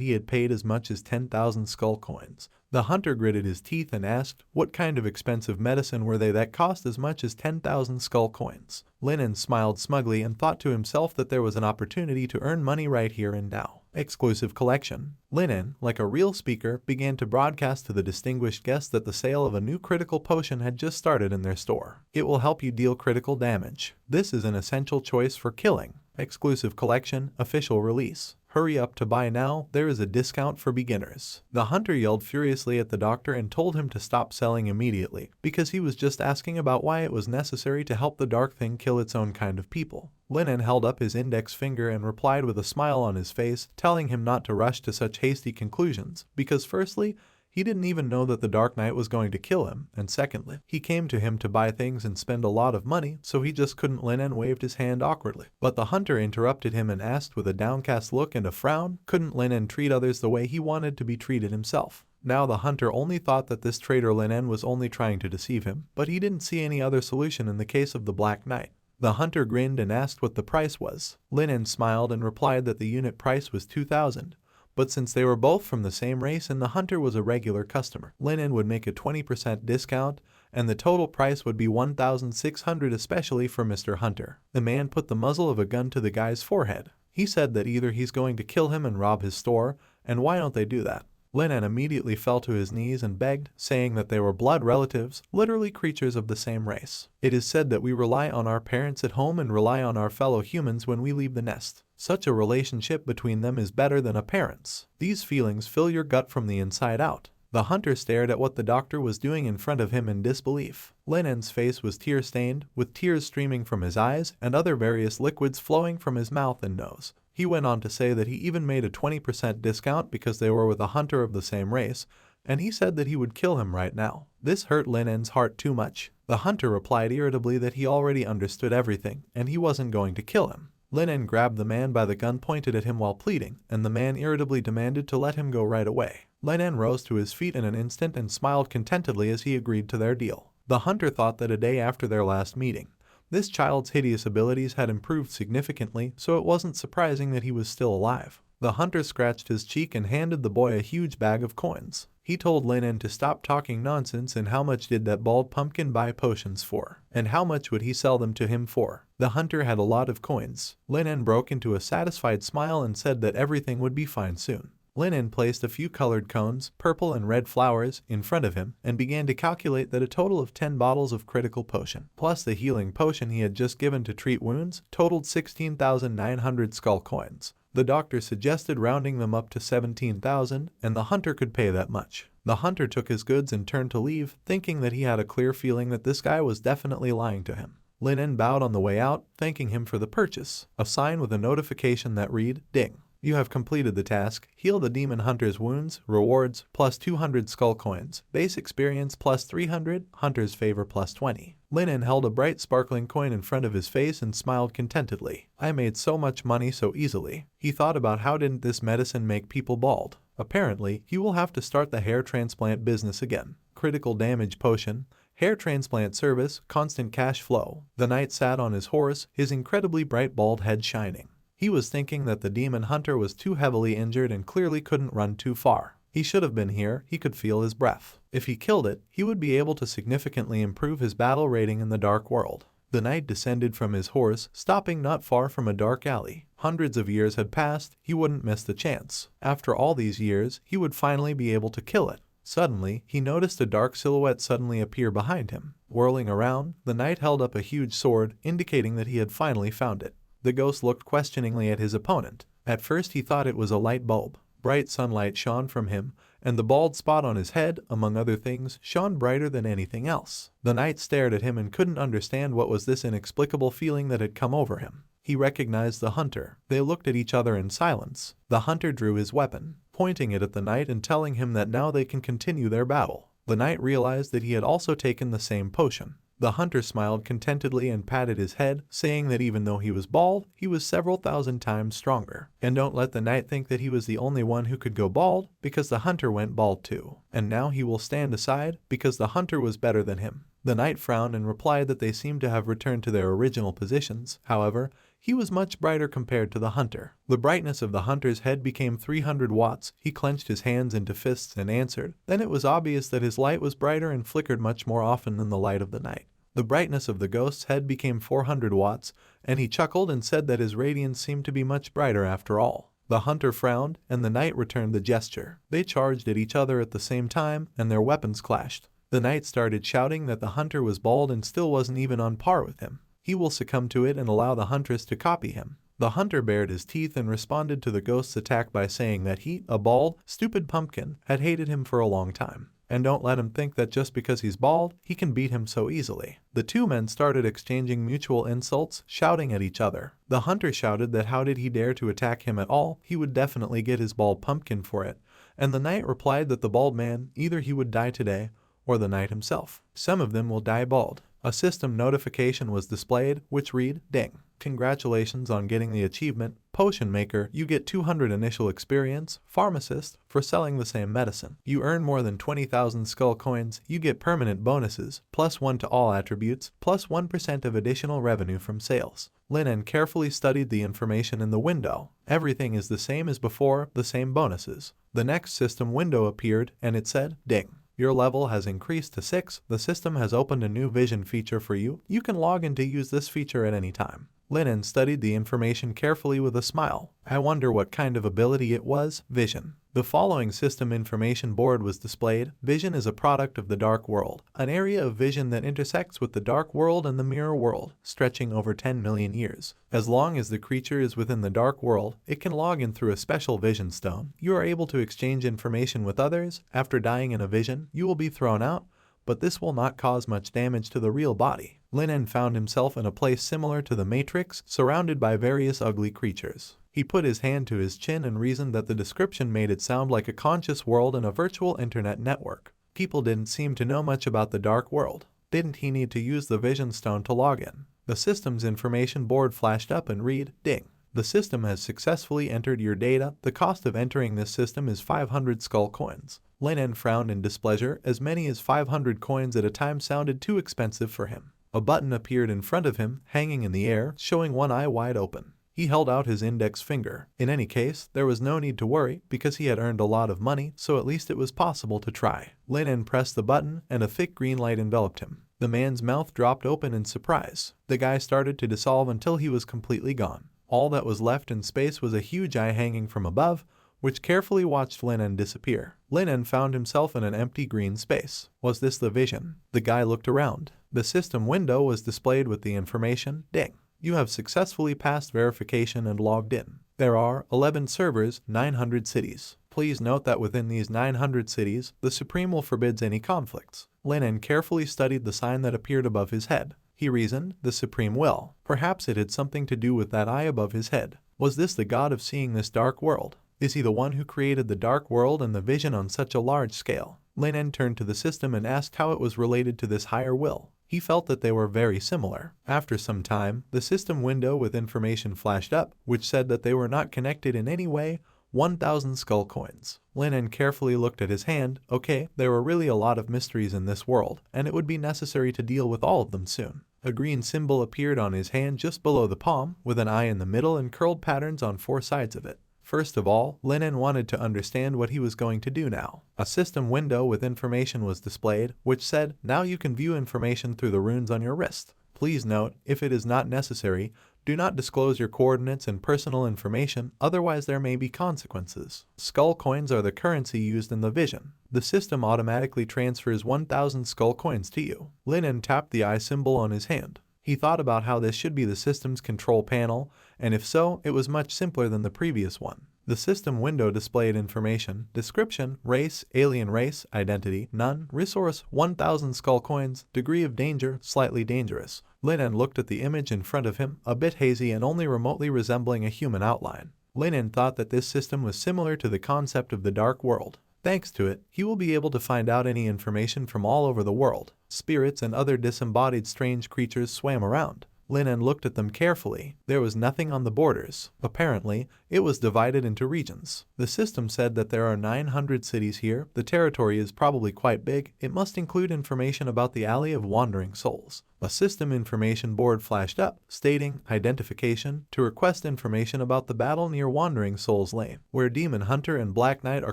he had paid as much as 10,000 skull coins. The hunter gritted his teeth and asked, what kind of expensive medicine were they that cost as much as 10,000 skull coins? Linen smiled smugly and thought to himself that there was an opportunity to earn money right here and now. Exclusive collection. Linen, like a real speaker, began to broadcast to the distinguished guests that the sale of a new critical potion had just started in their store. It will help you deal critical damage. This is an essential choice for killing. Exclusive collection, official release. Hurry up to buy now, there is a discount for beginners. The hunter yelled furiously at the doctor and told him to stop selling immediately, because he was just asking about why it was necessary to help the dark thing kill its own kind of people. Linen held up his index finger and replied with a smile on his face, telling him not to rush to such hasty conclusions, because firstly, he didn't even know that the Dark Knight was going to kill him, and secondly, he came to him to buy things and spend a lot of money, so he just couldn't. Linen waved his hand awkwardly. But the hunter interrupted him and asked with a downcast look and a frown, couldn't Linen treat others the way he wanted to be treated himself? Now the hunter only thought that this traitor Linen was only trying to deceive him, but he didn't see any other solution in the case of the Black Knight. The hunter grinned and asked what the price was. Linen smiled and replied that the unit price was 2,000. But since they were both from the same race and the hunter was a regular customer, Linen would make a 20% discount, and the total price would be 1,600 especially for Mr. Hunter. The man put the muzzle of a gun to the guy's forehead. He said that either he's going to kill him and rob his store, and why don't they do that? Linen immediately fell to his knees and begged, saying that they were blood relatives, literally creatures of the same race. It is said that we rely on our parents at home and rely on our fellow humans when we leave the nest. Such a relationship between them is better than a parent's. These feelings fill your gut from the inside out. The hunter stared at what the doctor was doing in front of him in disbelief. Linen's face was tear-stained, with tears streaming from his eyes and other various liquids flowing from his mouth and nose. He went on to say that he even made a 20% discount because they were with a hunter of the same race, and he said that he would kill him right now. This hurt Linen's heart too much. The hunter replied irritably that he already understood everything, and he wasn't going to kill him. Linen grabbed the man by the gun pointed at him while pleading, and the man irritably demanded to let him go right away. Linen rose to his feet in an instant and smiled contentedly as he agreed to their deal. The hunter thought that a day after their last meeting, this child's hideous abilities had improved significantly, so it wasn't surprising that he was still alive. The hunter scratched his cheek and handed the boy a huge bag of coins. He told Linen to stop talking nonsense and how much did that bald pumpkin buy potions for, and how much would he sell them to him for. The hunter had a lot of coins. Linen broke into a satisfied smile and said that everything would be fine soon. Linen placed a few colored cones, purple and red flowers, in front of him and began to calculate that a total of 10 bottles of critical potion, plus the healing potion he had just given to treat wounds, totaled 16,900 skull coins. The doctor suggested rounding them up to 17,000, and the hunter could pay that much. The hunter took his goods and turned to leave, thinking that he had a clear feeling that this guy was definitely lying to him. Linen bowed on the way out, thanking him for the purchase, a sign with a notification that read, "Ding. You have completed the task. Heal the demon hunter's wounds. Rewards, plus 200 skull coins. Base experience, plus 300. Hunter's favor, plus 20. Linen held a bright sparkling coin in front of his face and smiled contentedly. I made so much money so easily. He thought about how didn't this medicine make people bald. Apparently, he will have to start the hair transplant business again. Critical damage potion. Hair transplant service, constant cash flow. The knight sat on his horse, his incredibly bright bald head shining. He was thinking that the demon hunter was too heavily injured and clearly couldn't run too far. He should have been here, he could feel his breath. If he killed it, he would be able to significantly improve his battle rating in the dark world. The knight descended from his horse, stopping not far from a dark alley. Hundreds of years had passed, he wouldn't miss the chance. After all these years, he would finally be able to kill it. Suddenly, he noticed a dark silhouette suddenly appear behind him. Whirling around, the knight held up a huge sword, indicating that he had finally found it. The ghost looked questioningly at his opponent. At first he thought it was a light bulb. Bright sunlight shone from him, and the bald spot on his head, among other things, shone brighter than anything else. The knight stared at him and couldn't understand what was this inexplicable feeling that had come over him. He recognized the hunter. They looked at each other in silence. The hunter drew his weapon, pointing it at the knight and telling him that now they can continue their battle. The knight realized that he had also taken the same potion. The hunter smiled contentedly and patted his head, saying that even though he was bald, he was several thousand times stronger. And don't let the knight think that he was the only one who could go bald, because the hunter went bald too. And now he will stand aside, because the hunter was better than him. The knight frowned and replied that they seemed to have returned to their original positions. However, he was much brighter compared to the hunter. The brightness of the hunter's head became 300 watts. He clenched his hands into fists and answered. Then it was obvious that his light was brighter and flickered much more often than the light of the knight. The brightness of the ghost's head became 400 watts, and he chuckled and said that his radiance seemed to be much brighter after all. The hunter frowned, and the knight returned the gesture. They charged at each other at the same time, and their weapons clashed. The knight started shouting that the hunter was bald and still wasn't even on par with him. He will succumb to it and allow the huntress to copy him. The hunter bared his teeth and responded to the ghost's attack by saying that he, a bald, stupid pumpkin, had hated him for a long time. And don't let him think that just because he's bald, he can beat him so easily. The two men started exchanging mutual insults, shouting at each other. The hunter shouted that how did he dare to attack him at all, he would definitely get his bald pumpkin for it. And the knight replied that the bald man, either he would die today, or the knight himself. Some of them will die bald. A system notification was displayed, which read, "Ding. Congratulations on getting the achievement. Potion Maker, you get 200 initial experience. Pharmacist, for selling the same medicine. You earn more than 20,000 skull coins. You get permanent bonuses, +1 to all attributes, +1% of additional revenue from sales." Linen carefully studied the information in the window. Everything is the same as before, the same bonuses. The next system window appeared, and it said, "Ding. Your level has increased to 6. The system has opened a new vision feature for you. You can log in to use this feature at any time." Linen studied the information carefully with a smile. I wonder what kind of ability it was. Vision. The following system information board was displayed. Vision is a product of the dark world, an area of vision that intersects with the dark world and the mirror world, stretching over 10 million years. As long as the creature is within the dark world, it can log in through a special vision stone. You are able to exchange information with others. After dying in a vision, you will be thrown out, but this will not cause much damage to the real body. Linen found himself in a place similar to the Matrix, surrounded by various ugly creatures. He put his hand to his chin and reasoned that the description made it sound like a conscious world and a virtual internet network. People didn't seem to know much about the dark world. Didn't he need to use the vision stone to log in? The system's information board flashed up and read, "Ding. The system has successfully entered your data. The cost of entering this system is 500 skull coins." Linen frowned in displeasure. As many as 500 coins at a time sounded too expensive for him. A button appeared in front of him, hanging in the air, showing one eye wide open. He held out his index finger. In any case, there was no need to worry, because he had earned a lot of money, so at least it was possible to try. Linen pressed the button, and a thick green light enveloped him. The man's mouth dropped open in surprise. The guy started to dissolve until he was completely gone. All that was left in space was a huge eye hanging from above, which carefully watched Linen disappear. Linen found himself in an empty green space. Was this the vision? The guy looked around. The system window was displayed with the information, "Ding. You have successfully passed verification and logged in. There are 11 servers, 900 cities. Please note that within these 900 cities, the Supreme will forbids any conflicts." Linen carefully studied the sign that appeared above his head. He reasoned, the Supreme will. Perhaps it had something to do with that eye above his head. Was this the god of seeing this dark world? Is he the one who created the dark world and the vision on such a large scale? Linen turned to the system and asked how it was related to this higher will. He felt that they were very similar. After some time, the system window with information flashed up, which said that they were not connected in any way. 1,000 skull coins. Linen carefully looked at his hand. Okay, there were really a lot of mysteries in this world, and it would be necessary to deal with all of them soon. A green symbol appeared on his hand just below the palm, with an eye in the middle and curled patterns on 4 sides of it. First of all, Linen wanted to understand what he was going to do now. A system window with information was displayed, which said, "Now you can view information through the runes on your wrist. Please note, if it is not necessary, do not disclose your coordinates and personal information, otherwise there may be consequences." Skull coins are the currency used in the vision. The system automatically transfers 1,000 skull coins to you. Linen tapped the eye symbol on his hand. He thought about how this should be the system's control panel, and if so, it was much simpler than the previous one. The system window displayed information, description, race, alien race, identity, none, resource, 1,000 skull coins, degree of danger, slightly dangerous. Linen looked at the image in front of him, a bit hazy and only remotely resembling a human outline. Linen thought that this system was similar to the concept of the dark world. Thanks to it, he will be able to find out any information from all over the world. Spirits and other disembodied strange creatures swam around. Linen looked at them carefully. There was nothing on the borders. Apparently, it was divided into regions. The system said that there are 900 cities here. The territory is probably quite big. It must include information about the Alley of Wandering Souls. A system information board flashed up, stating, "Identification, to request information about the battle near Wandering Souls Lane, where Demon Hunter and Black Knight are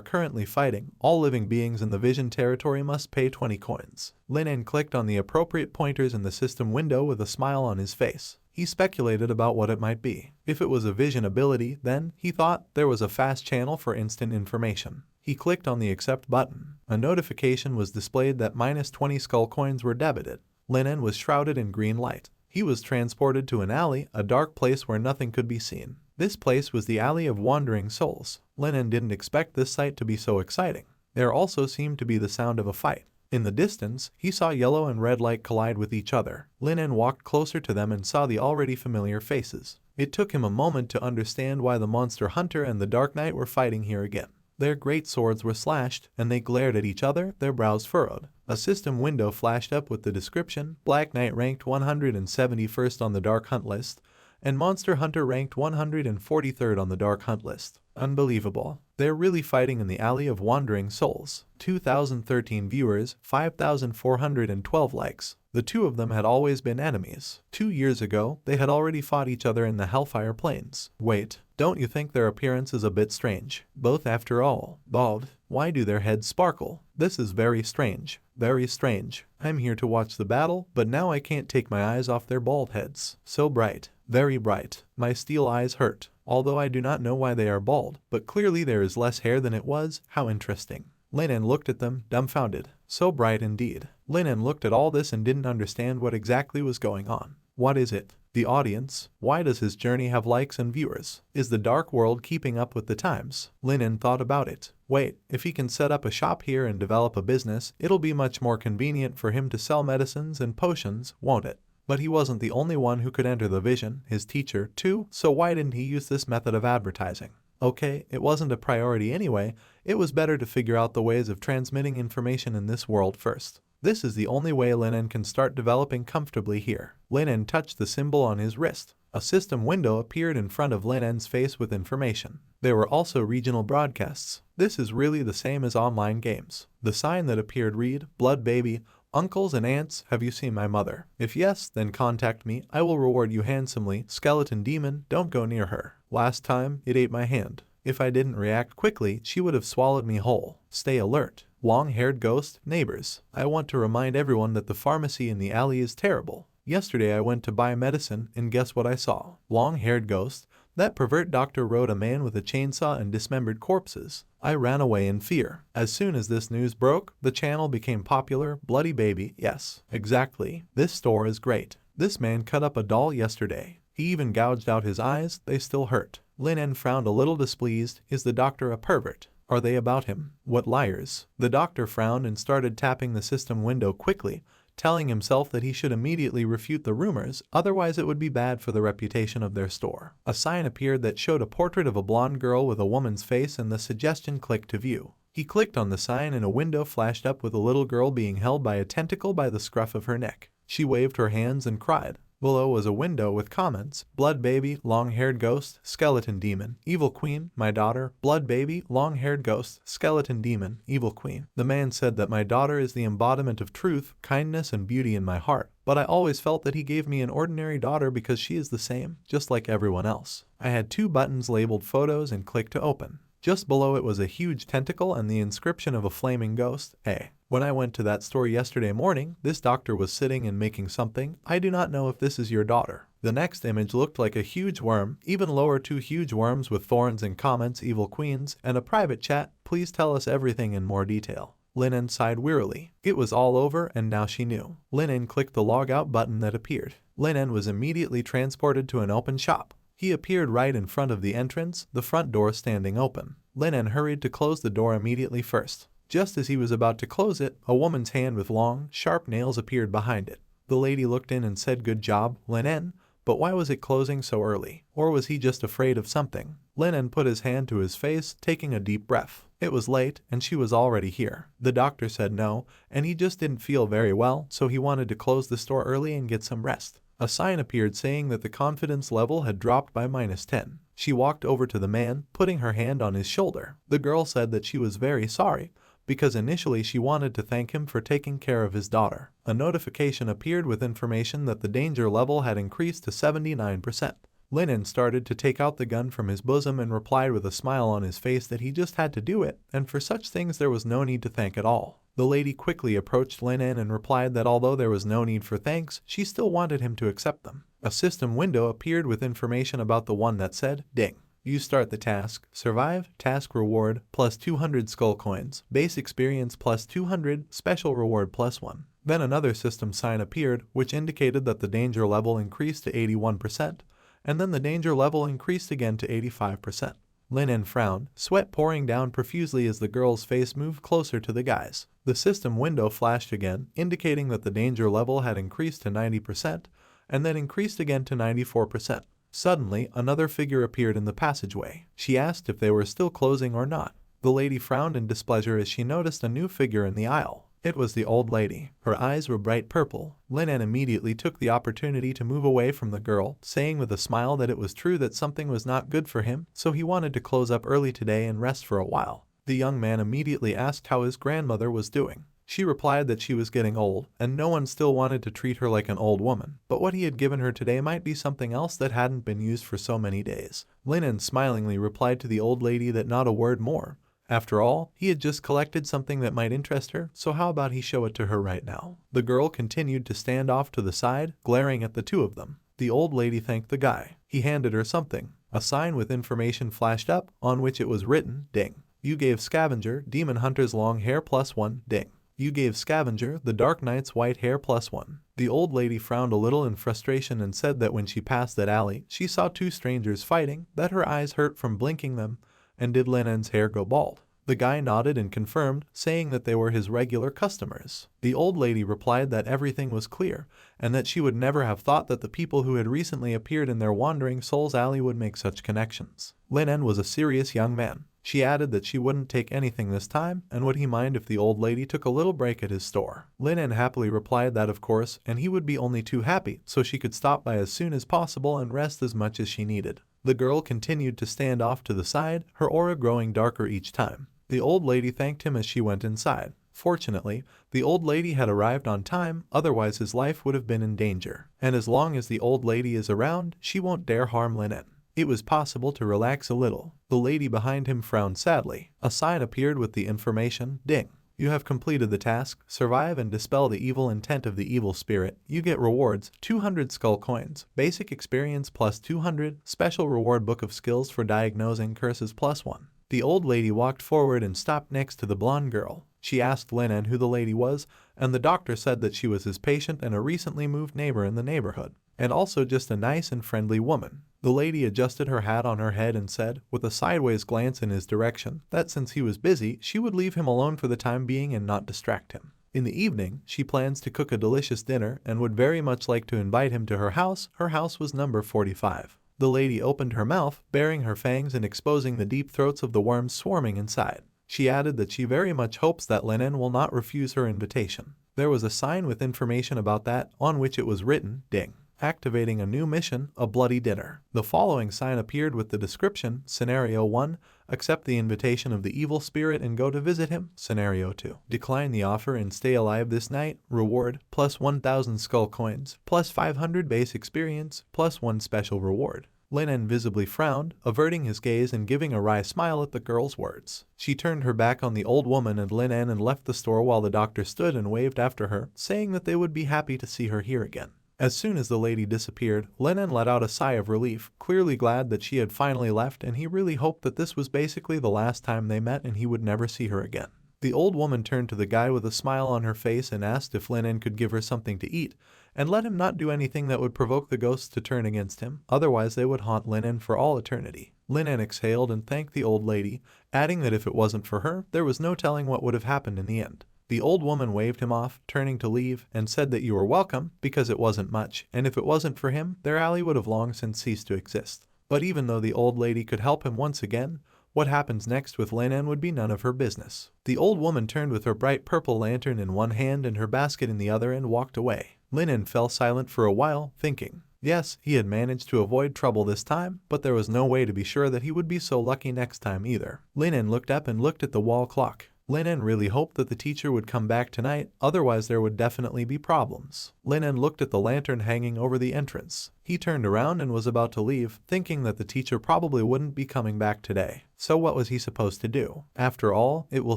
currently fighting. All living beings in the vision territory must pay 20 coins. Linen clicked on the appropriate pointers in the system window with a smile on his face. He speculated about what it might be. If it was a vision ability, then, he thought, there was a fast channel for instant information. He clicked on the accept button. A notification was displayed that -20 skull coins were debited. Linen was shrouded in green light. He was transported to an alley, a dark place where nothing could be seen. This place was the Alley of Wandering Souls. Linen didn't expect this sight to be so exciting. There also seemed to be the sound of a fight. In the distance, he saw yellow and red light collide with each other. Linen walked closer to them and saw the already familiar faces. It took him a moment to understand why the Monster Hunter and the Dark Knight were fighting here again. Their great swords were slashed, and they glared at each other, their brows furrowed. A system window flashed up with the description, "Black Knight ranked 171st on the Dark Hunt list, and Monster Hunter ranked 143rd on the Dark Hunt list." Unbelievable. They're really fighting in the Alley of Wandering Souls. 2,013 viewers, 5,412 likes. The two of them had always been enemies. 2 years ago, they had already fought each other in the Hellfire Plains. Wait, don't you think their appearance is a bit strange? Both, after all, bald. Why do their heads sparkle? This is very strange. Very strange. I'm here to watch the battle, but now I can't take my eyes off their bald heads. So bright. Very bright. My steel eyes hurt. Although I do not know why they are bald, but clearly there is less hair than it was. How interesting. Linen looked at them, dumbfounded. So bright indeed. Linen looked at all this and didn't understand what exactly was going on. What is it? The audience? Why does his journey have likes and viewers? Is the dark world keeping up with the times? Linen thought about it. Wait, if he can set up a shop here and develop a business, it'll be much more convenient for him to sell medicines and potions, won't it? But he wasn't the only one who could enter the vision, his teacher, too, so why didn't he use this method of advertising? Okay, it wasn't a priority anyway, it was better to figure out the ways of transmitting information in this world first. This is the only way Linen can start developing comfortably here. Linen touched the symbol on his wrist. A system window appeared in front of Linen's face with information. There were also regional broadcasts. This is really the same as online games. The sign that appeared read, "Blood Baby, Uncles and aunts, have you seen my mother? If yes, then contact me. I will reward you handsomely. Skeleton demon, don't go near her. Last time, it ate my hand. If I didn't react quickly, she would have swallowed me whole. Stay alert. Long-haired ghost, neighbors. I want to remind everyone that the pharmacy in the alley is terrible. Yesterday I went to buy medicine, and guess what I saw? Long-haired ghost. That pervert doctor rode a man with a chainsaw and dismembered corpses. I ran away in fear. As soon as this news broke, the channel became popular. Bloody Baby, yes, exactly. This store is great. This man cut up a doll yesterday. He even gouged out his eyes, they still hurt." Linen frowned a little displeased. Is the doctor a pervert? Are they about him? What liars? The doctor frowned and started tapping the system window quickly, telling himself that he should immediately refute the rumors, otherwise it would be bad for the reputation of their store. A sign appeared that showed a portrait of a blonde girl with a woman's face, and the suggestion clicked to view. He clicked on the sign and a window flashed up with a little girl being held by a tentacle by the scruff of her neck. She waved her hands and cried. Below was a window with comments: blood baby, long-haired ghost, skeleton demon, evil queen, my daughter, blood baby, long-haired ghost, skeleton demon, evil queen. The man said that my daughter is the embodiment of truth, kindness, and beauty in my heart, but I always felt that he gave me an ordinary daughter because she is the same, just like everyone else. I had 2 buttons labeled photos and clicked to open. Just below it was a huge tentacle and the inscription of a flaming ghost. Hey, when I went to that store yesterday morning, this doctor was sitting and making something. I do not know if this is your daughter. The next image looked like a huge worm, even lower 2 huge worms with thorns and comments, evil queens, and a private chat: please tell us everything in more detail. Linen sighed wearily. It was all over and now she knew. Linen clicked the log out button that appeared. Linen was immediately transported to an open shop. He appeared right in front of the entrance, the front door standing open. Linen hurried to close the door immediately first. Just as he was about to close it, a woman's hand with long, sharp nails appeared behind it. The lady looked in and said, "Good job, Linen," but why was it closing so early? Or was he just afraid of something? Linen put his hand to his face, taking a deep breath. It was late, and she was already here. The doctor said no, and he just didn't feel very well, so he wanted to close the store early and get some rest. A sign appeared saying that the confidence level had dropped by -10. She walked over to the man, putting her hand on his shoulder. The girl said that she was very sorry, because initially she wanted to thank him for taking care of his daughter. A notification appeared with information that the danger level had increased to 79%. Linen started to take out the gun from his bosom and replied with a smile on his face that he just had to do it, and for such things there was no need to thank at all. The lady quickly approached Linen and replied that although there was no need for thanks, she still wanted him to accept them. A system window appeared with information about the one that said, "Ding. You start the task. Survive. Task reward plus 200 skull coins. Base experience plus 200. Special reward plus 1. Then another system sign appeared, which indicated that the danger level increased to 81%, and then the danger level increased again to 85%. Linen frowned, sweat pouring down profusely as the girl's face moved closer to the guy's. The system window flashed again, indicating that the danger level had increased to 90%, and then increased again to 94%. Suddenly, another figure appeared in the passageway. She asked if they were still closing or not. The lady frowned in displeasure as she noticed a new figure in the aisle. It was the old lady. Her eyes were bright purple. Linen immediately took the opportunity to move away from the girl, saying with a smile that it was true that something was not good for him, so he wanted to close up early today and rest for a while. The young man immediately asked how his grandmother was doing. She replied that she was getting old, and no one still wanted to treat her like an old woman, but what he had given her today might be something else that hadn't been used for so many days. Linen smilingly replied to the old lady that not a word more. After all, he had just collected something that might interest her, so how about he show it to her right now? The girl continued to stand off to the side, glaring at the two of them. The old lady thanked the guy. He handed her something. A sign with information flashed up, on which it was written, "Ding. You gave Scavenger, Demon Hunter's long hair plus 1, ding. You gave Scavenger, the Dark Knight's white hair plus 1. The old lady frowned a little in frustration and said that when she passed that alley, she saw 2 strangers fighting, that her eyes hurt from blinking them, and did Linen's hair go bald? The guy nodded and confirmed, saying that they were his regular customers. The old lady replied that everything was clear, and that she would never have thought that the people who had recently appeared in their Wandering Souls alley would make such connections. Linen was a serious young man. She added that she wouldn't take anything this time, and would he mind if the old lady took a little break at his store. Linen happily replied that of course, and he would be only too happy, so she could stop by as soon as possible and rest as much as she needed. The girl continued to stand off to the side, her aura growing darker each time. The old lady thanked him as she went inside. Fortunately, the old lady had arrived on time, otherwise his life would have been in danger. And as long as the old lady is around, she won't dare harm Linen. It was possible to relax a little. The lady behind him frowned sadly. A sign appeared with the information, "Ding. You have completed the task. Survive and dispel the evil intent of the evil spirit. You get rewards, 200 skull coins, basic experience plus 200, special reward book of skills for diagnosing curses plus 1. The old lady walked forward and stopped next to the blonde girl. She asked Linen who the lady was, and the doctor said that she was his patient and a recently moved neighbor in the neighborhood, and also just a nice and friendly woman. The lady adjusted her hat on her head and said, with a sideways glance in his direction, that since he was busy, she would leave him alone for the time being and not distract him. In the evening, she plans to cook a delicious dinner and would very much like to invite him to her house. Her house was number 45. The lady opened her mouth, baring her fangs and exposing the deep throats of the worms swarming inside. She added that she very much hopes that Linen will not refuse her invitation. There was a sign with information about that, on which it was written, "Ding. activating a new mission, a bloody dinner. The following sign appeared with the description, Scenario 1, accept the invitation of the evil spirit and go to visit him. Scenario 2, decline the offer and stay alive this night. Reward, plus 1,000 skull coins, plus 500 base experience, plus 1 special reward. Linen visibly frowned, averting his gaze and giving a wry smile at the girl's words. She turned her back on the old woman and Linen and left the store while the doctor stood and waved after her, saying that they would be happy to see her here again. As soon as the lady disappeared, Linen let out a sigh of relief, clearly glad that she had finally left, and he really hoped that this was basically the last time they met and he would never see her again. The old woman turned to the guy with a smile on her face and asked if Linen could give her something to eat, and let him not do anything that would provoke the ghosts to turn against him, otherwise they would haunt Linen for all eternity. Linen exhaled and thanked the old lady, adding that if it wasn't for her, there was no telling what would have happened in the end. The old woman waved him off, turning to leave, and said that you were welcome, because it wasn't much, and if it wasn't for him, their alley would have long since ceased to exist. But even though the old lady could help him once again, what happens next with Linen would be none of her business. The old woman turned with her bright purple lantern in one hand and her basket in the other and walked away. Linen fell silent for a while, thinking. Yes, he had managed to avoid trouble this time, but there was no way to be sure that he would be so lucky next time either. Linen looked up and looked at the wall clock. Linen really hoped that the teacher would come back tonight, otherwise there would definitely be problems. Linen looked at the lantern hanging over the entrance. He turned around and was about to leave, thinking that the teacher probably wouldn't be coming back today. So what was he supposed to do? After all, it will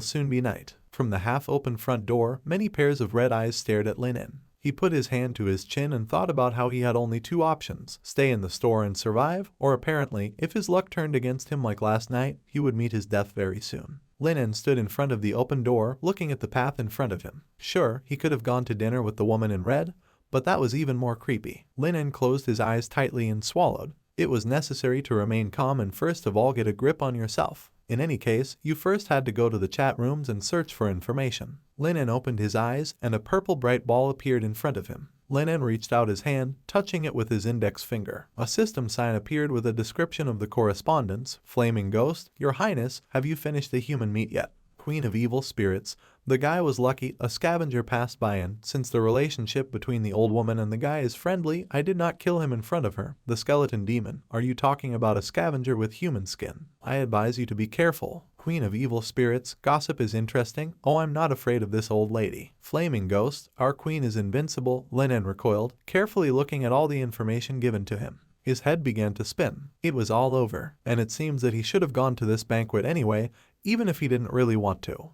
soon be night. From the half-open front door, many pairs of red eyes stared at Linen. He put his hand to his chin and thought about how he had only 2 options, stay in the store and survive, or apparently, if his luck turned against him like last night, he would meet his death very soon. Linen stood in front of the open door, looking at the path in front of him. Sure, he could have gone to dinner with the woman in red, but that was even more creepy. Linen closed his eyes tightly and swallowed. It was necessary to remain calm and first of all get a grip on yourself. In any case, you first had to go to the chat rooms and search for information. Linen opened his eyes, and a purple bright ball appeared in front of him. Linen reached out his hand, touching it with his index finger. A system sign appeared with a description of the correspondence. Flaming Ghost, Your Highness, have you finished the human meat yet? Queen of Evil Spirits. The guy was lucky, a scavenger passed by, and since the relationship between the old woman and the guy is friendly, I did not kill him in front of her. The skeleton demon. Are you talking about a scavenger with human skin? I advise you to be careful. Queen of Evil Spirits, gossip is interesting. Oh, I'm not afraid of this old lady. Flaming Ghost, our queen is invincible. Linen recoiled, carefully looking at all the information given to him. His head began to spin. It was all over, and it seems that he should have gone to this banquet anyway, even if he didn't really want to.